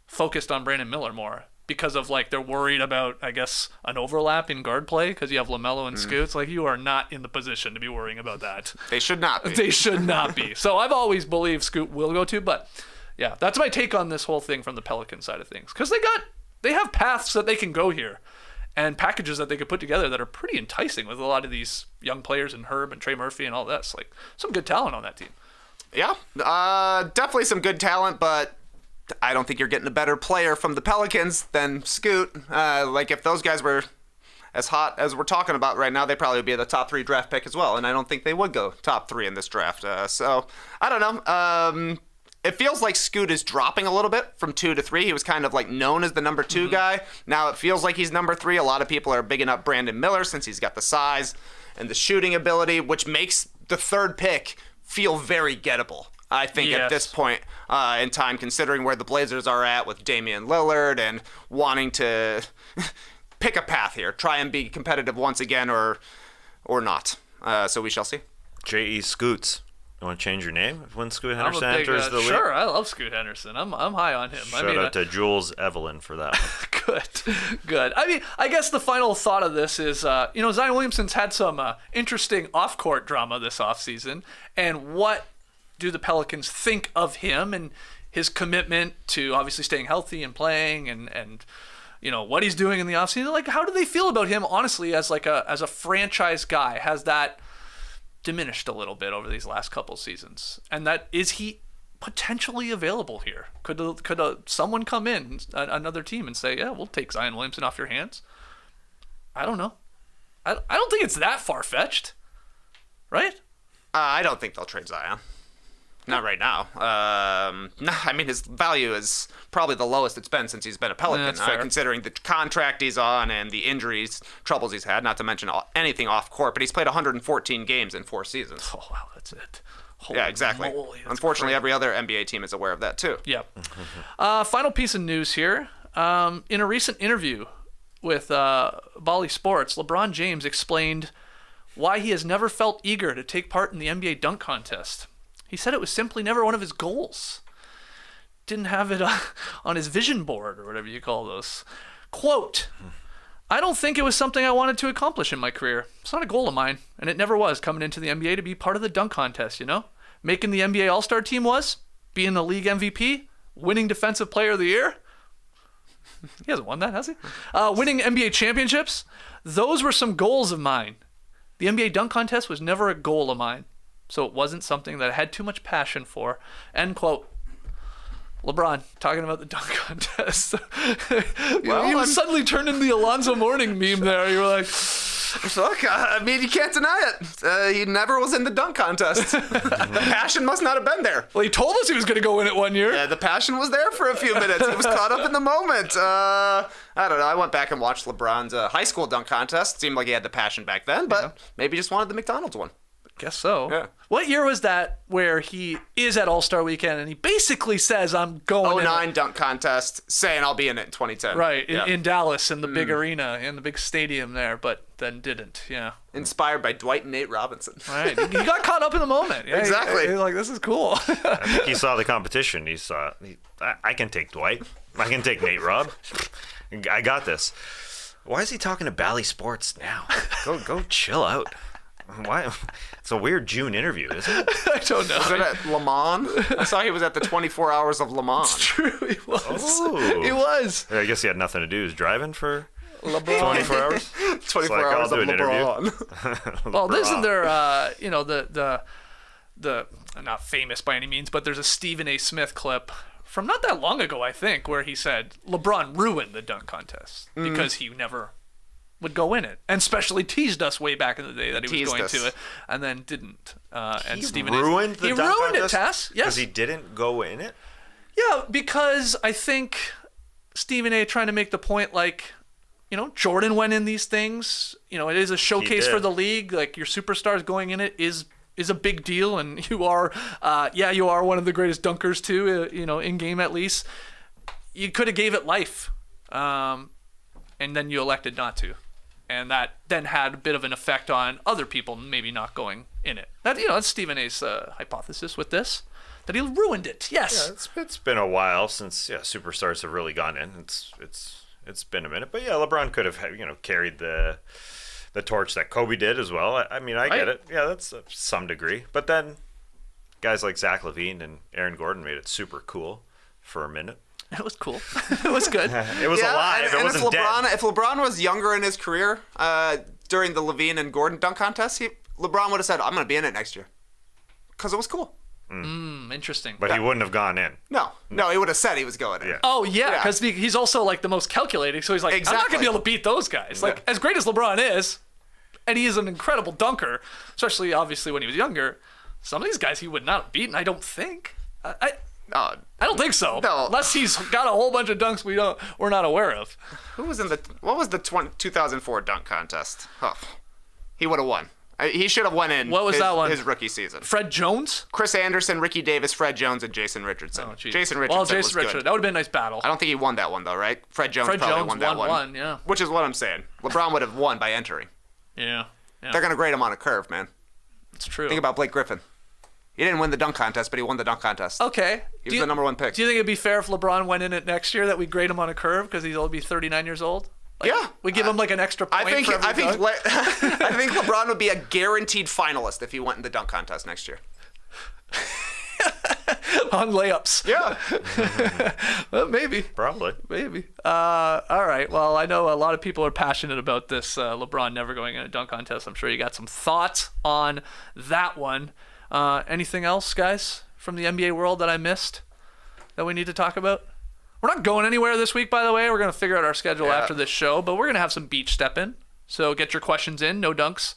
focused on Brandon Miller more because of, like, they're worried about, I guess, an overlap in guard play because you have LaMelo and Scoot. It's like, you are not in the position to be worrying about that.
They should not be.
They should not be. So I've always believed Scoot will go to, but yeah, that's my take on this whole thing from the Pelican side of things. Because they have paths that they can go here and packages that they could put together that are pretty enticing with a lot of these young players and Herb and Trey Murphy and all this. Like, some good talent on that team.
Yeah, definitely some good talent, but I don't think you're getting a better player from the Pelicans than Scoot. Like, if those guys were as hot as we're talking about right now, they probably would be the top 3 draft pick as well, and I don't think they would go top 3 in this draft. So, I don't know. It feels like Scoot is dropping a little bit from 2 to 3. He was kind of like known as the number 2 guy. Now it feels like he's number 3. A lot of people are bigging up Brandon Miller since he's got the size and the shooting ability, which makes the 3rd pick feel very gettable. I think at this point in time, considering where the Blazers are at with Damian Lillard and wanting to pick a path here, try and be competitive once again or not. So we shall see.
J.E. Scoots. You want to change your name when Scoot Henderson enters the league?
Sure, I love Scoot Henderson. I'm high on him.
Shout out to Jules Evelyn for that one.
Good. I mean, I guess the final thought of this is, Zion Williamson's had some interesting off-court drama this offseason, and what do the Pelicans think of him and his commitment to obviously staying healthy and playing and what he's doing in the offseason? Like, how do they feel about him, honestly, as a franchise guy? Has that diminished a little bit over these last couple seasons? And that, is he potentially available here? Could someone come in, another team, and say, yeah, we'll take Zion Williamson off your hands? I don't know. I don't think it's that far-fetched, right?
I don't think they'll trade Zion. Not right now. No, I mean, his value is probably the lowest it's been since he's been a Pelican, considering the contract he's on and the injuries, troubles he's had, not to mention anything off court. But he's played 114 games in 4 seasons.
Oh, wow, that's it.
Holy exactly.
Moly,
Unfortunately, every other NBA team is aware of that, too.
Yep. Final piece of news here. In a recent interview with Bally Sports, LeBron James explained why he has never felt eager to take part in the NBA dunk contest. He said it was simply never one of his goals. Didn't have it on his vision board or whatever you call those. Quote, I don't think it was something I wanted to accomplish in my career. It's not a goal of mine, and it never was coming into the NBA to be part of the dunk contest, Making the NBA All-Star team was, being the league MVP, winning Defensive Player of the Year. He hasn't won that, has he? Winning NBA championships. Those were some goals of mine. The NBA dunk contest was never a goal of mine. So it wasn't something that I had too much passion for. End quote. LeBron, talking about the dunk contest. You suddenly turned into the Alonzo Mourning meme there. You were like,
look, I mean, you can't deny it. He never was in the dunk contest. The passion must not have been there.
Well, he told us he was going to go in it one year.
Yeah, the passion was there for a few minutes. He was caught up in the moment. I don't know. I went back and watched LeBron's high school dunk contest. Seemed like he had the passion back then, but maybe just wanted the McDonald's one.
Guess so.
Yeah.
What year was that where he is at All-Star Weekend and he basically says, I'm going
09 dunk contest, saying I'll be in it in 2010.
Right, in Dallas, in the big arena, in the big stadium there, but then didn't, yeah.
Inspired by Dwight and Nate Robinson.
Right, he got caught up in the moment. Yeah,
Exactly.
He's like, this is cool.
I think he saw the competition. I can take Dwight. I can take Nate Rob. I got this. Why is he talking to Bally Sports now? Go chill out. Why? It's a weird June interview, isn't it?
I don't know.
Was it at Le Mans? I saw he was at the 24 Hours of Le Mans.
It's true, he was.
Oh.
He was.
I guess he had nothing to do. He was driving for
LeBron.
24 hours?
24
It's like,
Hours
I'll
of
do an
LeBron.
Well, isn't there, the not famous by any means, but there's a Stephen A. Smith clip from not that long ago, I think, where he said LeBron ruined the dunk contest because he never would go in it, and especially teased us way back in the day that he was going to it, and then didn't. And Stephen
ruined the
he
dunk
ruined
contest?
it, Tess. Yes,
Because he didn't go in it?
yeah, because I think Stephen A. trying to make the point, like, Jordan went in these things. It is a showcase for the league. Like, your superstars going in it is a big deal, and you are one of the greatest dunkers too. In game at least. You could have gave it life, and then you elected not to. And that then had a bit of an effect on other people maybe not going in it. That's Stephen A.'s hypothesis with this, that he ruined it. Yes.
Yeah, it's been a while since superstars have really gone in. It's been a minute, but yeah, LeBron could have carried the torch that Kobe did as well. I mean, I get it. Yeah, that's some degree. But then guys like Zach LaVine and Aaron Gordon made it super cool for a minute.
It was cool. It was good.
It was alive. It wasn't dead.
If LeBron was younger in his career during the LaVine and Gordon dunk contest, LeBron would have said, I'm going to be in it next year. Because it was cool.
Interesting.
But he wouldn't have gone in.
No, he would have said he was going in.
Yeah.
Oh, yeah, because he's also like the most calculating. So he's like, I'm not going to be able to beat those guys. Like, as great as LeBron is, and he is an incredible dunker, especially obviously when he was younger, some of these guys he would not have beaten, I don't think. I don't think so.
No.
Unless he's got a whole bunch of dunks we're not aware of.
What was the 2004 dunk contest? Oh, he would have won. He should have won in
What was that one?
His rookie season.
Fred Jones?
Chris Anderson, Ricky Davis, Fred Jones, and Jason Richardson.
Oh, geez.
Jason Richardson was good.
That would have been a nice battle.
I don't think he won that one, though, right? Fred Jones won that one.
Yeah.
Which is what I'm saying. LeBron would have won by entering.
Yeah.
They're going to grade him on a curve, man.
It's true.
Think about Blake Griffin. He didn't win the dunk contest, but he won the dunk contest.
Okay.
He was the number one pick.
Do you think it'd be fair if LeBron went in it next year that we grade him on a curve because he'll be 39 years old? Like,
yeah.
We give him like an extra point for every dunk?
I think LeBron would be a guaranteed finalist if he went in the dunk contest next year.
On layups.
Yeah.
Well, maybe.
Probably.
Maybe. All right. Well, I know a lot of people are passionate about this LeBron never going in a dunk contest. I'm sure you got some thoughts on that one. Anything else, guys, from the NBA world that I missed that we need to talk about? We're not going anywhere this week, by the way. We're going to figure out our schedule after this show, but we're going to have some beach step in. So get your questions in, No Dunks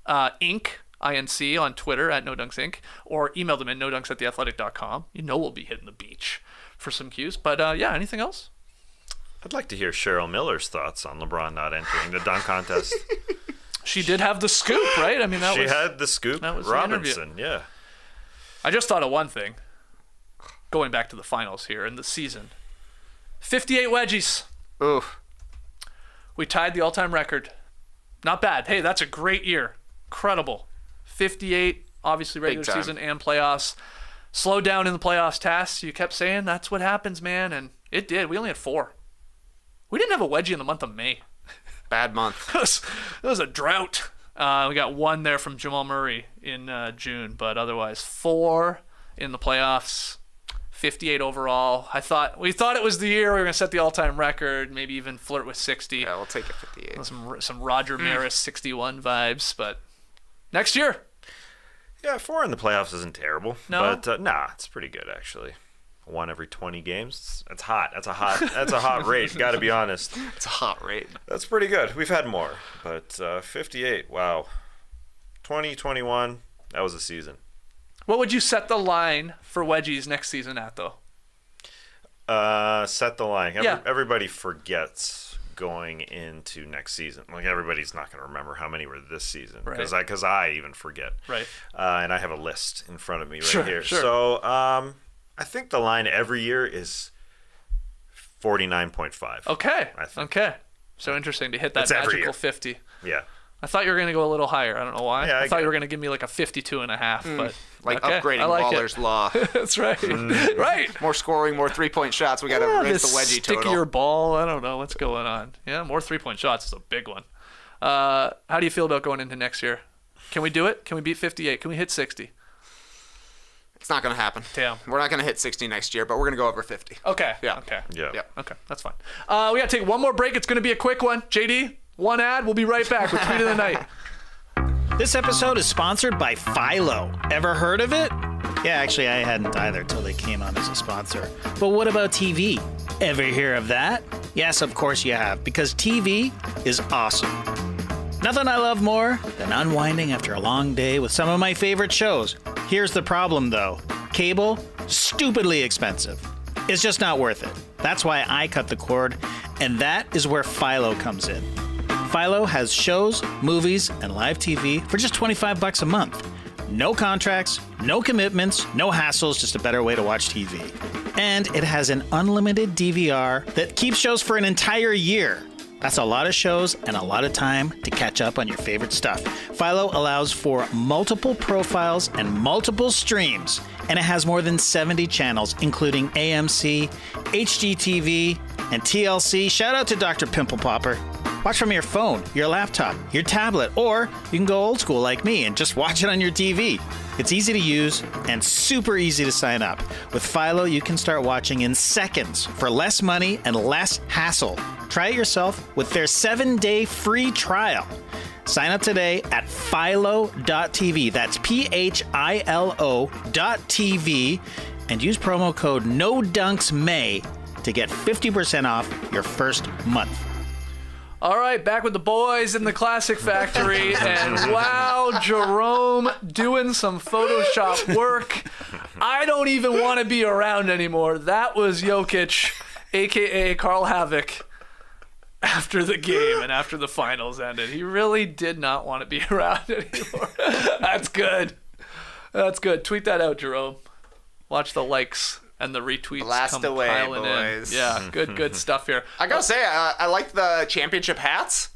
Inc. INC on Twitter at No Dunks Inc. or email them in nodunks@theathletic.com. We'll be hitting the beach for some cues. But anything else?
I'd like to hear Cheryl Miller's thoughts on LeBron not entering the dunk contest.
She did have the scoop, right? I mean,
she had the scoop.
That was
Robinson,
the
yeah.
I just thought of one thing. Going back to the finals here in the season. 58 wedgies.
Oof.
We tied the all-time record. Not bad. Hey, that's a great year. Incredible. 58, obviously regular season and playoffs. Slowed down in the playoffs, Tass. You kept saying that's what happens, man, and it did. We only had 4. We didn't have a wedgie in the month of May.
Bad month.
It was a drought. We got 1 there from Jamal Murray in June, but otherwise 4 in the playoffs. 58 overall. We thought it was the year we were going to set the all-time record, maybe even flirt with 60.
Yeah, we'll take it 58.
Some Roger Maris 61 vibes, but next year.
Yeah, 4 in the playoffs isn't terrible.
No?
But it's pretty good actually. 1 every 20 games. That's hot. That's a hot rate. Got to be honest.
It's a hot rate.
That's pretty good. We've had more, but 58. Wow. 2021. That was a season.
What would you set the line for wedgies next season at, though?
Set the line. Everybody forgets going into next season. Like, everybody's not going to remember how many were this season because
Right.
I even forget.
Right.
And I have a list in front of me right here.
Sure.
So I think the line every year is 49.5.
Okay.
I think.
Okay. So interesting to hit that
It's every
magical
year.
50.
Yeah.
I thought you were going to go a little higher. I don't know why.
Yeah,
I thought
get
you were
it.
going to give me like a 52.5, but
Like
okay,
upgrading
I like
Waller's
it.
Law.
That's right. Right.
More scoring, more 3-point shots. We got to raise the wedgie
stickier
total.
ball. I don't know what's going on. Yeah, more 3-point shots is a big one. How do you feel about going into next year? Can we do it? Can we beat 58? Can we hit 60?
It's not going to happen.
Damn.
We're not going to hit 60 next year, but we're going to go over 50.
Okay.
Yeah.
Okay.
Yeah.
Yep.
Okay, that's fine. We got to take one more break. It's going to be a quick one. JD, one ad. We'll be right back with Tweet of the Night.
This episode is sponsored by Philo. Ever heard of it? Yeah, actually, I hadn't either till they came on as a sponsor. But what about TV? Ever hear of that? Yes, of course you have, because TV is awesome. Nothing I love more than unwinding after a long day with some of my favorite shows. Here's the problem, though. Cable, stupidly expensive. It's just not worth it. That's why I cut the cord, and that is where Philo comes in. Philo has shows, movies, and live TV for just $25 a month. No contracts, no commitments, no hassles, just a better way to watch TV. And it has an unlimited DVR that keeps shows for an entire year. That's a lot of shows and a lot of time to catch up on your favorite stuff. Philo allows for multiple profiles and multiple streams, and it has more than 70 channels, including AMC, HGTV, and TLC. Shout out to Dr. Pimple Popper. Watch from your phone, your laptop, your tablet, or you can go old school like me and just watch it on your TV. It's easy to use and super easy to sign up. With Philo, you can start watching in seconds for less money and less hassle. Try it yourself with their 7-day free trial. Sign up today at philo.tv. That's philo.tv, and use promo code NODUNKSMAY to get 50% off your first month.
All right, back with the boys in the Classic Factory, and wow, Jerome doing some Photoshop work. I don't even want to be around anymore. That was Jokic, a.k.a. Carl Havoc, after the game and after the finals ended. He really did not want to be around anymore. That's good. That's good. Tweet that out, Jerome. Watch the likes and the retweets
Blast
come
away,
piling
boys.
in. Yeah, good stuff here.
I gotta say, I like the championship hats.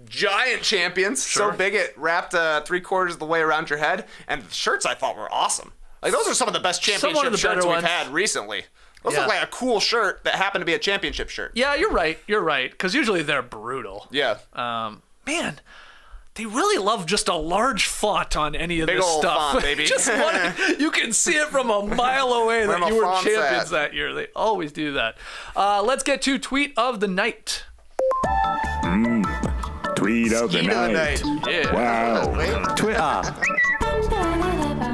Giant champions, so big it wrapped 3/4 of the way around your head. And the shirts I thought were awesome. Like, those are some of the best championship
Some of the
shirts
better
we've
ones.
had recently. Those
Yeah.
look like a cool shirt that happened to be a championship shirt.
Yeah, you're right. Because usually they're brutal.
Yeah.
Man, they really love just a large font on any of
Big
this
old
stuff.
font, baby.
Just you can see it from a mile away
Where
that
my
you were
font's
champions
at.
that year. They always do that. Let's get to Tweet of the Night.
Tweet of the
Tweet of the
night.
night.
Yeah.
Wow.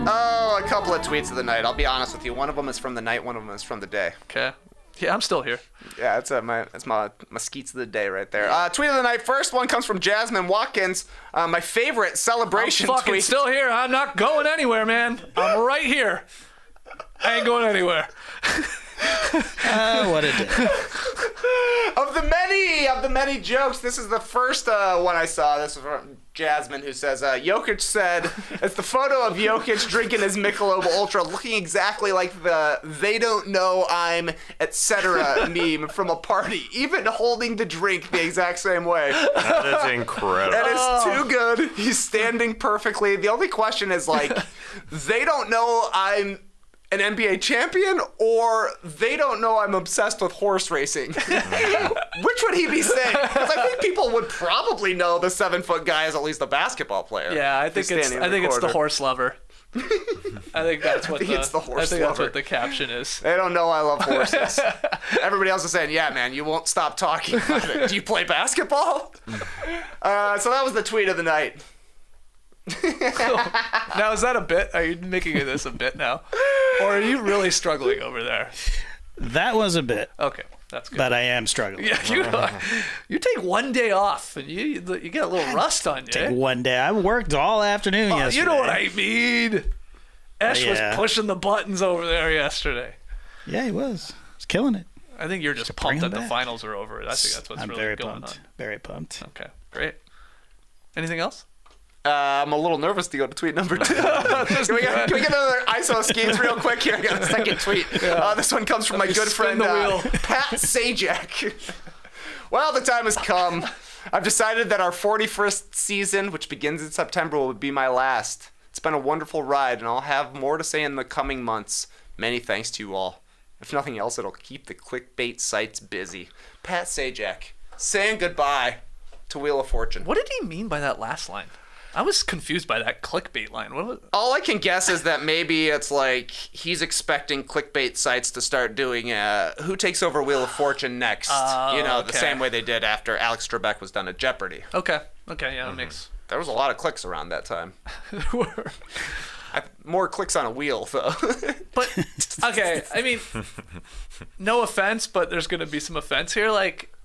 Oh, a couple of tweets of the night. I'll be honest with you. One of them is from the night. One of them is from the day.
Okay. Yeah, I'm still here.
Yeah, that's my skeets of the day right there. Tweet of the night. First one comes from Jasmine Watkins. My favorite celebration
I'm fucking
tweet.
still here. I'm not going anywhere, man. I'm right here. I ain't going anywhere.
What a day.
Of the many jokes, this is the first one I saw. This is from Jasmine, who says, Jokic said, it's the photo of Jokic drinking his Michelob Ultra, looking exactly like the "they don't know I'm etc." meme from a party, even holding the drink the exact same way.
That is incredible.
That is too good. He's standing perfectly. The only question is, like, they don't know I'm an NBA champion, or they don't know I'm obsessed with horse racing. Which would he be saying? Because I think people would probably know the 7-foot guy is at least a basketball player.
Yeah, I think it's the horse lover. I think that's what
it's the horse
I think that's
lover.
what the caption is.
They don't know I love horses. Everybody else is saying, yeah, man, you won't stop talking about it. Do you play basketball? So that was the tweet of the night.
Now, is that a bit? Are you making this a bit now? Or are you really struggling over there?
That was a bit,
Okay, that's good.
but I am struggling.
Yeah, you take one day off and you get a little rust on you.
Take one day. I worked all afternoon yesterday.
You know what I mean. Esh
Yeah.
was pushing the buttons over there yesterday.
Yeah, he was. He's killing it.
I think you're just
bring
pumped
him
that the
back.
finals are over. I think that's what's
I'm
really
very
going
pumped. Very pumped.
on. Okay, great. Anything else?
I'm a little nervous to go to tweet number 2. Can we get another ISO skates real quick here? I got a second tweet. This one comes from my good friend
the wheel.
Pat Sajak. Well, the time has come. I've decided that our 41st season, which begins in September, will be my last. It's been a wonderful ride, and I'll have more to say in the coming months. Many thanks to you all. If nothing else, it'll keep the clickbait sites busy. Pat Sajak, saying goodbye to Wheel of Fortune.
What did he mean by that last line? I was confused by that clickbait line. What was it?
All I can guess is that maybe it's like he's expecting clickbait sites to start doing who takes over Wheel of Fortune next. The
okay.
same way they did after Alex Trebek was done at Jeopardy.
Okay, yeah, that makes...
There was a lot of clicks around that time. More clicks on a wheel, though.
But, okay, I mean, no offense, but there's going to be some offense here. Like,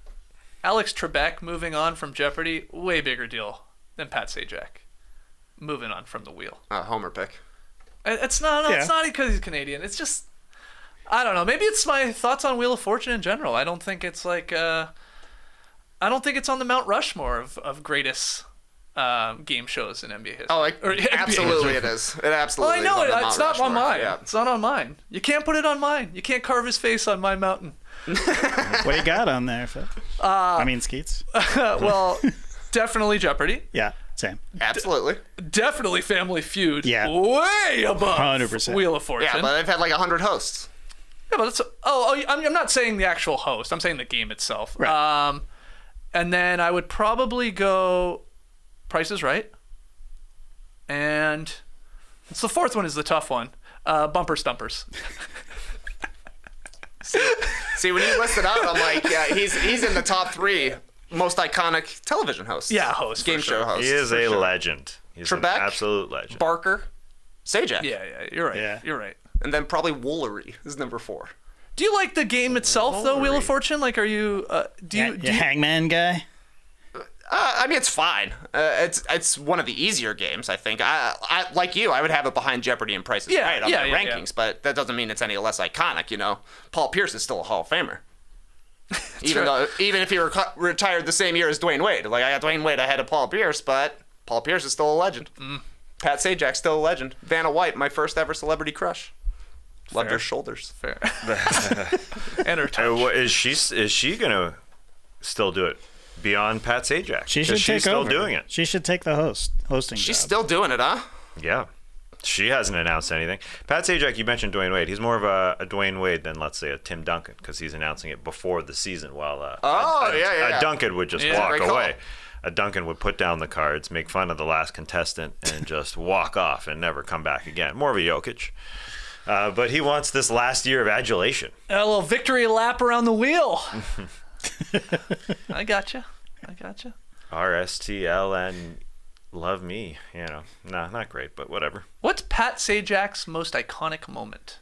Alex Trebek moving on from Jeopardy, way bigger deal than Pat Sajak moving on from the wheel.
Homer pick.
It's not because he's Canadian. It's just, I don't know. Maybe it's my thoughts on Wheel of Fortune in general. I don't think it's like, I don't think it's on the Mount Rushmore of greatest game shows in NBA history.
Oh, absolutely it is. It absolutely
Well, I know
is on the
it's
Mount
not on
Rushmore.
mine.
Yeah.
It's not on mine. You can't put it on mine. You can't carve his face on my mountain.
What do you got on there, Phil? Skeets.
Well, definitely Jeopardy.
Yeah, same.
Absolutely.
Definitely Family Feud.
Yeah.
Way above
100%.
Wheel of Fortune.
Yeah, but they've had like 100 hosts.
Yeah, but I'm not saying the actual host. I'm saying the game itself.
Right.
And then I would probably go Price is Right. And it's the fourth one is the tough one. Bumper Stumpers.
See, when you list it out, I'm like, yeah, he's in the top 3 most iconic television hosts.
Yeah, host.
Game show hosts.
He is
for
a
sure.
legend. He's an
Trebek?
absolute legend.
Barker, Sajak.
Yeah, you're right.
Yeah.
You're right.
And then probably Woolery is number 4.
Do you like the game itself, though, Wheel of Fortune? Like, are you... do you
Hangman guy?
I mean, it's fine. It's one of the easier games, I think. I like you, I would have it behind Jeopardy and Price is Right on my rankings, but that doesn't mean it's any less iconic, you know? Paul Pierce is still a Hall of Famer. Even if he retired the same year as Dwayne Wade. Like, I got Dwayne Wade ahead of Paul Pierce, but Paul Pierce is still a legend. Pat Sajak, still a legend. Vanna White, my first ever celebrity crush. Loved her shoulders.
Fair. And her touch.
Is she gonna still do it beyond Pat Sajak?
She should take
she's still
over.
doing it.
She should take the hosting
She's
job.
still doing it, huh?
Yeah. She hasn't announced anything. Pat Sajak, you mentioned Dwayne Wade. He's more of a Dwayne Wade than, let's say, a Tim Duncan, because he's announcing it before the season, while a Duncan would just walk
great call.
away. A Duncan would put down the cards, make fun of the last contestant, and just walk off and never come back again. More of a Jokic. But he wants this last year of adulation.
A little victory lap around the wheel. I gotcha.
RSTLN, love me. You know, nah, not great, but whatever.
What's Pat Sajak's most iconic moment?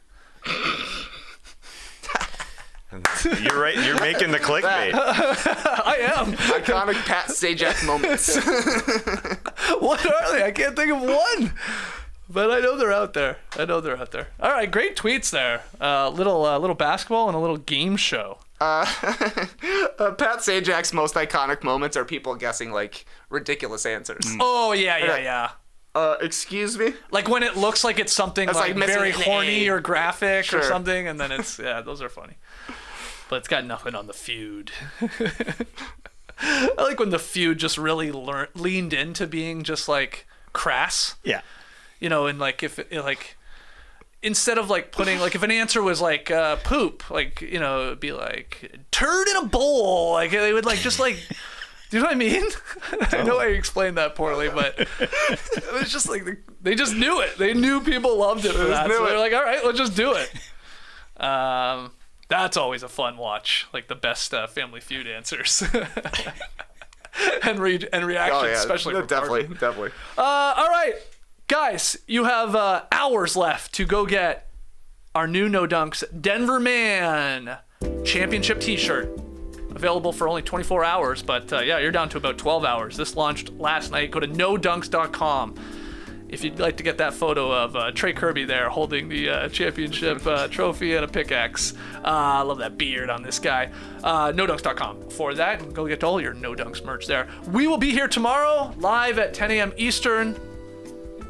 You're right. You're making the clickbait.
I am.
Iconic Pat Sajak moments.
What are they? I can't think of one. But I know they're out there. All right, great tweets there. Little basketball and a little game show.
Pat Sajak's most iconic moments are people guessing like ridiculous answers.
Oh yeah.
Excuse me?
Like when it looks like it's something
It's like missing
very
an
horny
A.
or graphic or
Sure.
something, and then it's those are funny. But it's got nothing on the feud. I like when the feud just really leaned into being just like crass.
Yeah.
You know, and like if instead of like putting like if an answer was like poop, like, you know, it'd be like turd in a bowl. Like they would like just like, do you know what I mean? I know I explained that poorly, but it was just like they just knew it. They knew people loved it for that. So they're like, all right, let's just do it. That's always a fun watch, like the best Family Feud answers and reactions, especially from
definitely.
all right, guys, you have hours left to go get our new No Dunks Denver Man Championship T-shirt. Available for only 24 hours, but yeah, you're down to about 12 hours. This launched last night. Go to nodunks.com if you'd like to get that photo of Trey Kirby there holding the championship trophy and a pickaxe. I love that beard on this guy. NoDunks.com for that, and go get all your No Dunks merch there. We will be here tomorrow live at 10 a.m. Eastern.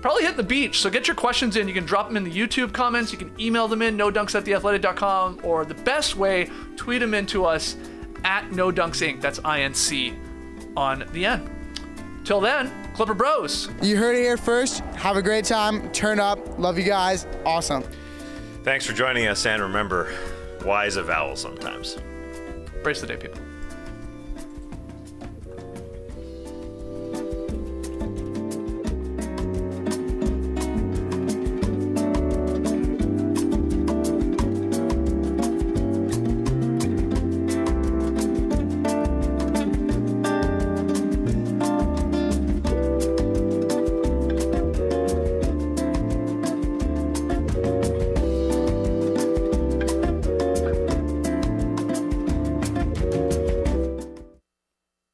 Probably hitting the beach, so get your questions in. You can drop them in the YouTube comments. You can email them in, nodunks@theathletic.com, or the best way, tweet them into us at NoDunksInc. That's INC on the end. Till then, Clipper Bros.
You heard it here first. Have a great time. Turn up. Love you guys. Awesome.
Thanks for joining us, and remember, Y is a vowel sometimes.
Brace the day, people.